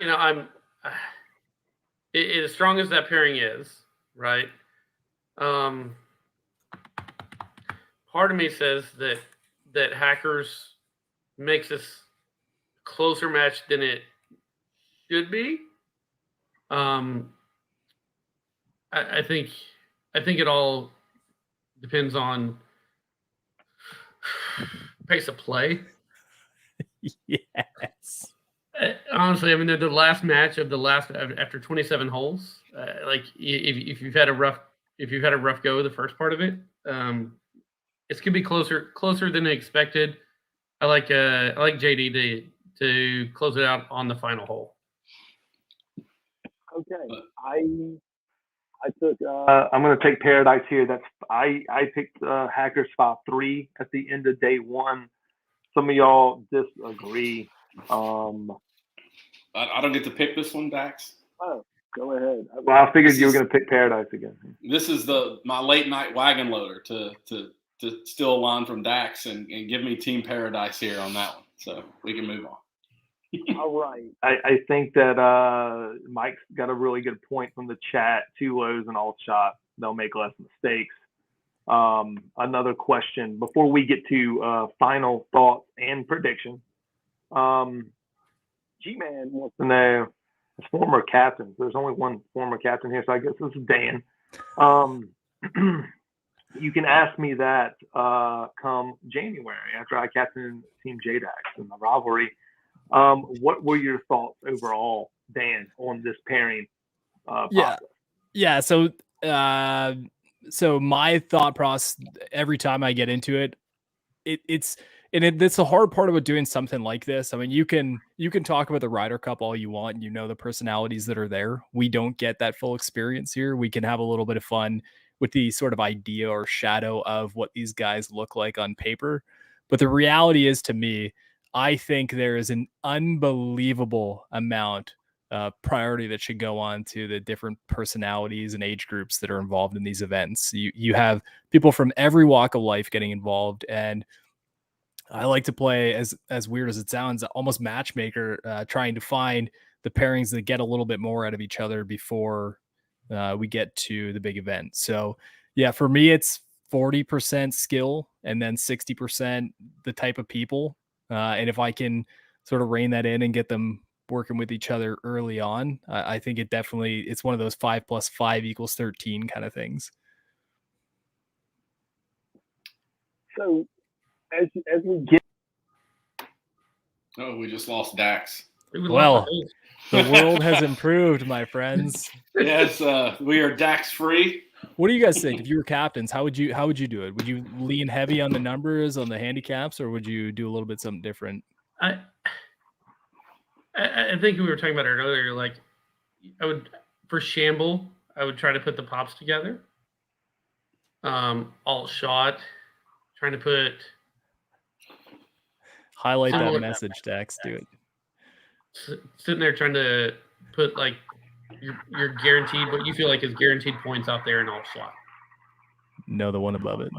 I'm as strong as that pairing is, right? Part of me says that Hackers makes this closer match than it should be. I think it all depends on pace of play. Yes. Honestly, I mean, the last match of after 27 holes, if you've had a rough go the first part of it, it's gonna be closer than expected. I like JD to close it out on the final hole. Okay, I took. I'm going to take Paradise here. I picked Hackers 5-3 at the end of day one. Some of y'all disagree. I don't get to pick this one, Dax. Oh, go ahead. Well, I figured you were going to pick Paradise again. This is my late night wagon loader to steal a line from Dax and give me Team Paradise here on that one. So we can move on. All right. I think that Mike's got a really good point from the chat. 2 lows and alt shot. They'll make less mistakes. Another question before we get to final thoughts and prediction. G-Man wants to know as former captains. There's only one former captain here, so I guess this is Dan. You can ask me that come January after I captain Team JDax in the rivalry. What were your thoughts overall, Dan, on this pairing process? Yeah. So my thought process every time I get into it, it's the hard part about doing something like this. I mean, you can talk about the Ryder Cup all you want, and you know the personalities that are there. We don't get that full experience here. We can have a little bit of fun with the sort of idea or shadow of what these guys look like on paper. But the reality is, to me, I think there is an unbelievable amount priority that should go on to the different personalities and age groups that are involved in these events. You have people from every walk of life getting involved, and I like to play, as weird as it sounds, almost matchmaker, trying to find the pairings that get a little bit more out of each other before we get to the big event. So yeah, for me, it's 40% skill and then 60% the type of people. And if I can sort of rein that in and get them working with each other early on, I think it's one of those 5 + 5 = 13 kind of things. So as we get, Oh, we just lost Dax. Well, the world has improved, my friends. Yes, we are Dax free. What do you guys think? If you were captains, how would you do it? Would you lean heavy on the numbers, on the handicaps, or would you do a little bit something different? I think we were talking about it earlier. Like, I would, for Shamble, I would try to put the pops together. Alt shot, trying to put. Highlight that message, Dax. Do it. Sitting there trying to put like your guaranteed, what you feel like is guaranteed points out there in alt shot. No, the one above it.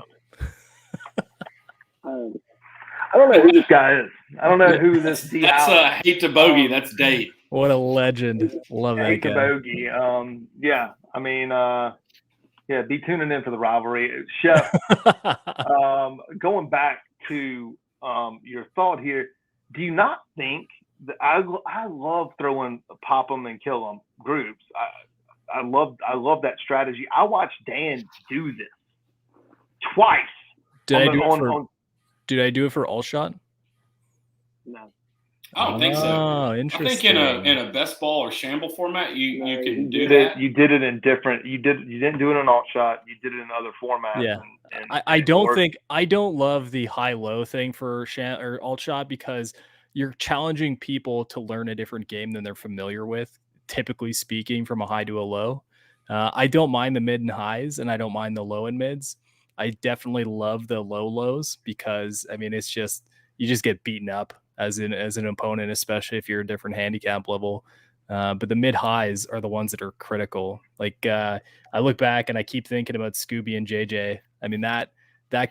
I don't know who this guy is. I don't know who this D. That's Hate to Bogey. That's Dave. What a legend. Love that Hate guy. to Bogey. Yeah. I mean, yeah, be tuning in for the rivalry. Chef, going back to your thought here, do you not think that I love throwing pop them and kill them groups? I love that strategy. I watched Dan do this twice. Did I do it for all shot? No. I don't think so. Oh, I interesting. think in a best ball or shamble format, you can do that. that. You did it in different. You didn't do it in alt shot. You did it in other formats. Yeah. And I don't love the high-low thing for or alt shot, because you're challenging people to learn a different game than they're familiar with, typically speaking, from a high to a low. I don't mind the mid and highs, and I don't mind the low and mids. I definitely love the low lows, because I mean, it's just, you just get beaten up as an opponent, especially if you're a different handicap level. But the mid highs are the ones that are critical. Like, I look back and I keep thinking about Scooby and JJ. I mean, that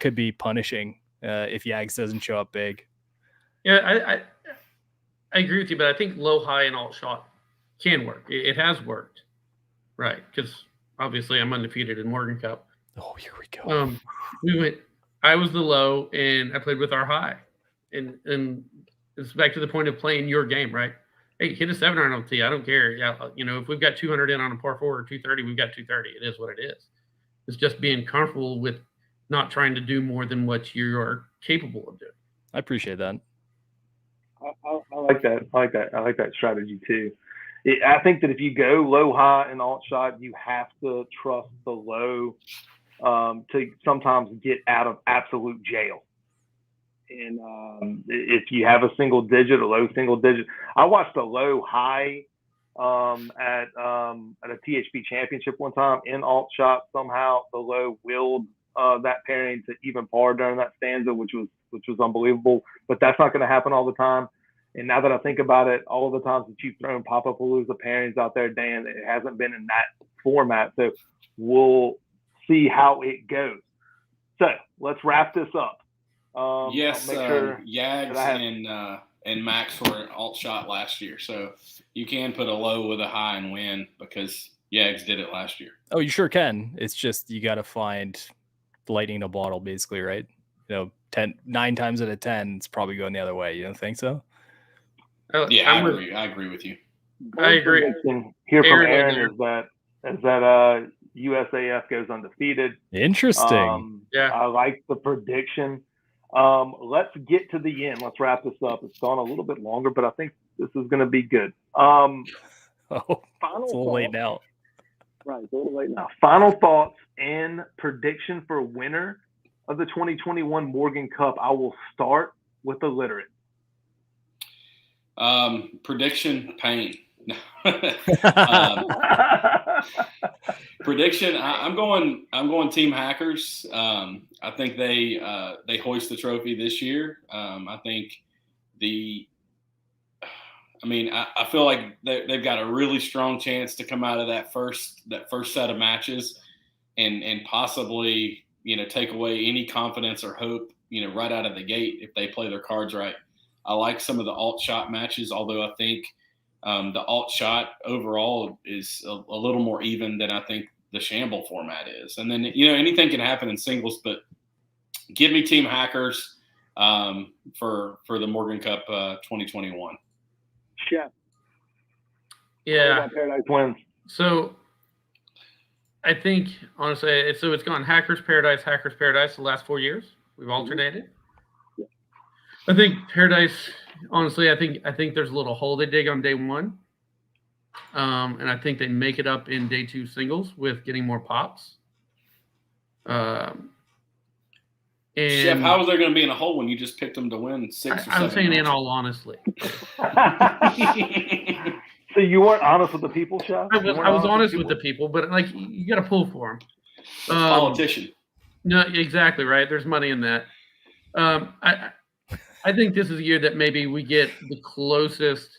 could be punishing if Yags doesn't show up big. Yeah, I agree with you, but I think low, high, and alt shot can work. It has worked, right? Because obviously I'm undefeated in Morgan Cup. Oh, here we go. I was the low, and I played with our high, and it's back to the point of playing your game, right? Hey, hit a 7-iron on tee. I don't care. Yeah, if we've got 200 in on a par 4 or 230, we've got 230. It is what it is. It's just being comfortable with not trying to do more than what you are capable of doing. I appreciate that. I like that. I like that strategy too. I think that if you go low, high, and alt shot, you have to trust the low to sometimes get out of absolute jail. And if you have a single digit, a low single digit, I watched a low high at a THP championship one time in alt shot. Somehow the low willed that pairing to even par during that stanza, which was unbelievable. But that's not going to happen all the time. And now that I think about it, all of the times that you've thrown Pop-A-Palooza pairings out there, Dan, it hasn't been in that format. So we'll see how it goes. So let's wrap this up. Yes, Yags and Max were an alt shot last year. So you can put a low with a high and win, because Yags did it last year. Oh, you sure can. It's just you got to find lightning in a bottle, basically, right? 9 times out of 10, it's probably going the other way. You don't think so? Yeah, I agree with you. I agree. Here from Aaron is that USAF goes undefeated. Interesting. Yeah, I like the prediction. Let's get to the end. Let's wrap this up. It's gone a little bit longer, but I think this is going to be good. Oh, Final it's a little late now. Right, it's a little late now. Final thoughts and prediction for winner of the 2021 Morgan Cup. I will start with the literate. Prediction, pain. Prediction, I'm going Team Hackers. I think they hoist the trophy this year. I think I feel like they've got a really strong chance to come out of that first set of matches and possibly, take away any confidence or hope, right out of the gate if they play their cards right. I like some of the alt shot matches, although I think the alt shot overall is a little more even than I think the shamble format is. And then, anything can happen in singles, but give me Team Hackers for the Morgan Cup 2021. Chef. Yeah. Paradise wins. So I think, honestly, it's gone Hackers Paradise the last 4 years. We've alternated. Yeah. I think Paradise, honestly, I think there's a little hole they dig on day one. And I think they make it up in day two singles with getting more pops. And Chef, how is there going to be in a hole when you just picked them to win 6 or 7 I'm saying matches? in all honestly. So you weren't honest with the people, Chef? I was honest with the people, but you got to pull for them. Politician. No, exactly right. There's money in that. I think this is a year that maybe we get the closest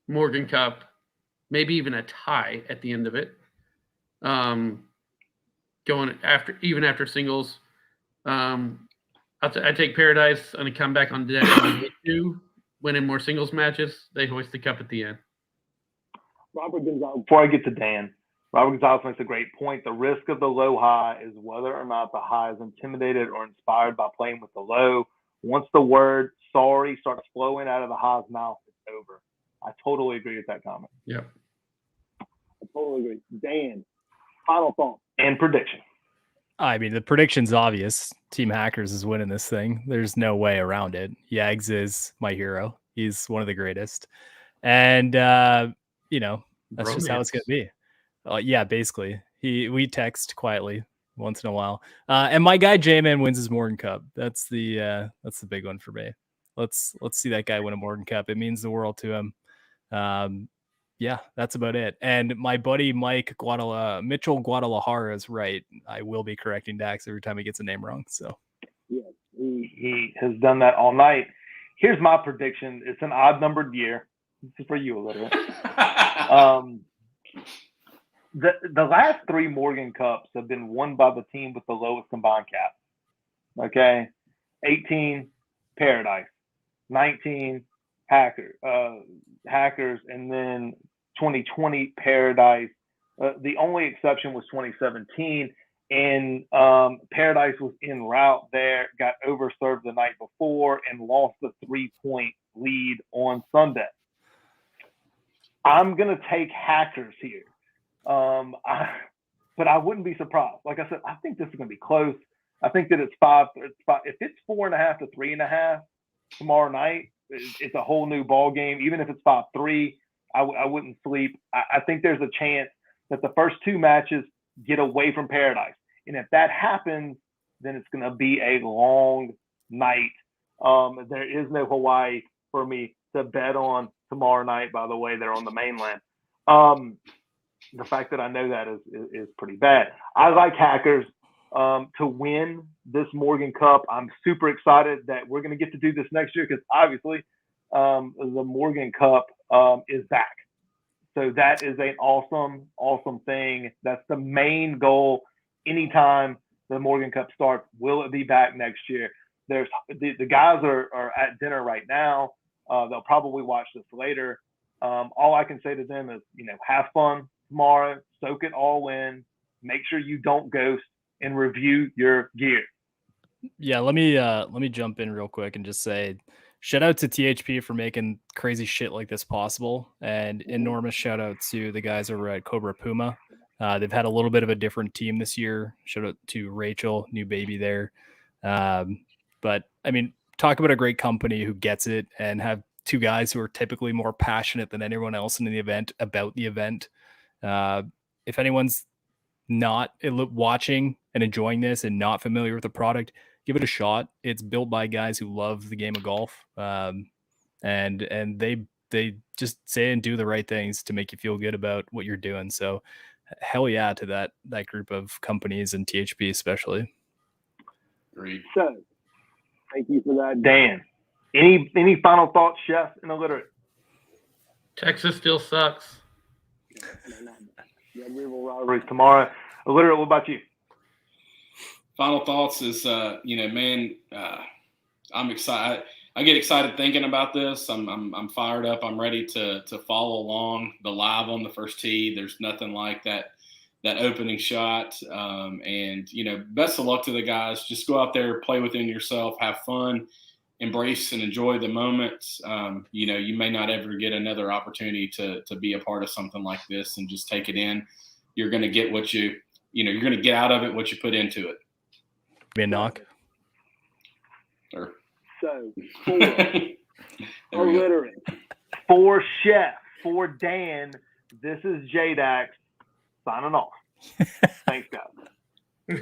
Morgan Cup, maybe even a tie at the end of it. Going after singles. I take Paradise on a comeback on day two, winning more singles matches. They hoist the cup at the end. Robert Gonzalez. Before I get to Dan, Robert Gonzalez makes a great point. The risk of the low high is whether or not the high is intimidated or inspired by playing with the low. Once the word sorry starts flowing out of the high's mouth, it's over. I totally agree with that comment. Yep. I totally agree. Dan, final thought and prediction. I mean, the prediction's obvious. Team Hackers is winning this thing. There's no way around it. Yags is my hero. He's one of the greatest. And, that's just how it's going to be. Yeah, basically. We text quietly once in a while. And my guy J-Man wins his Morgan Cup. That's the big one for me. Let's see that guy win a Morgan Cup. It means the world to him. Yeah, that's about it. And my buddy Mike Mitchell Guadalajara is right. I will be correcting Dax every time he gets a name wrong. So yeah, he has done that all night. Here's my prediction. It's an odd numbered year. This is for you a little bit. The last 3 Morgan Cups have been won by the team with the lowest combined cap. Okay, 18 Paradise, 19 Hackers, and then 2020 Paradise. The only exception was 2017, and Paradise was en route there, got overserved the night before, and lost the 3-point lead on Sunday. I'm gonna take Hackers here, but I wouldn't be surprised. Like I said, I think this is gonna be close. I think that it's 5. If it's 4.5 to 3.5 tomorrow night, it's a whole new ball game. Even if it's 5-3, I wouldn't sleep. I think there's a chance that the first 2 matches get away from Paradise, and if that happens, then it's going to be a long night. There is no Hawaii for me to bet on tomorrow night. By the way, they're on the mainland. The fact that I know that is pretty bad. I like Hackers to win this Morgan Cup. I'm super excited that we're going to get to do this next year because obviously the Morgan Cup is back. So that is an awesome, awesome thing. That's the main goal. Anytime the Morgan Cup starts, will it be back next year? There's the guys are at dinner right now. They'll probably watch this later. All I can say to them is, have fun tomorrow, soak it all in, make sure you don't ghost, and review your gear. Yeah, let me jump in real quick and just say shout out to THP for making crazy shit like this possible, and enormous shout out to the guys over at Cobra Puma. They've had a little bit of a different team this year. Shout out to Rachel, new baby there. But I mean, talk about a great company who gets it and have two guys who are typically more passionate than anyone else in the event about the event. If anyone's not watching and enjoying this and not familiar with the product, give it a shot. It's built by guys who love the game of golf. And they just say and do the right things to make you feel good about what you're doing. So hell yeah to that group of companies and THP especially. Agreed. So thank you for that, Dan. Any final thoughts, Chef and Illiterate? Texas still sucks. Red River rivalries tomorrow. Illiterate, what about you? Final thoughts is, man, I'm excited. I get excited thinking about this. I'm fired up. I'm ready to follow along the live on the first tee. There's nothing like that opening shot. And best of luck to the guys. Just go out there, play within yourself, have fun, embrace and enjoy the moments. You may not ever get another opportunity to be a part of something like this and just take it in. You're going to get what you're going to get out of it, what you put into it. Be a knock. Sure. So, for Illiterate, for Chef, for Dan, this is JDax signing off. Thanks, guys.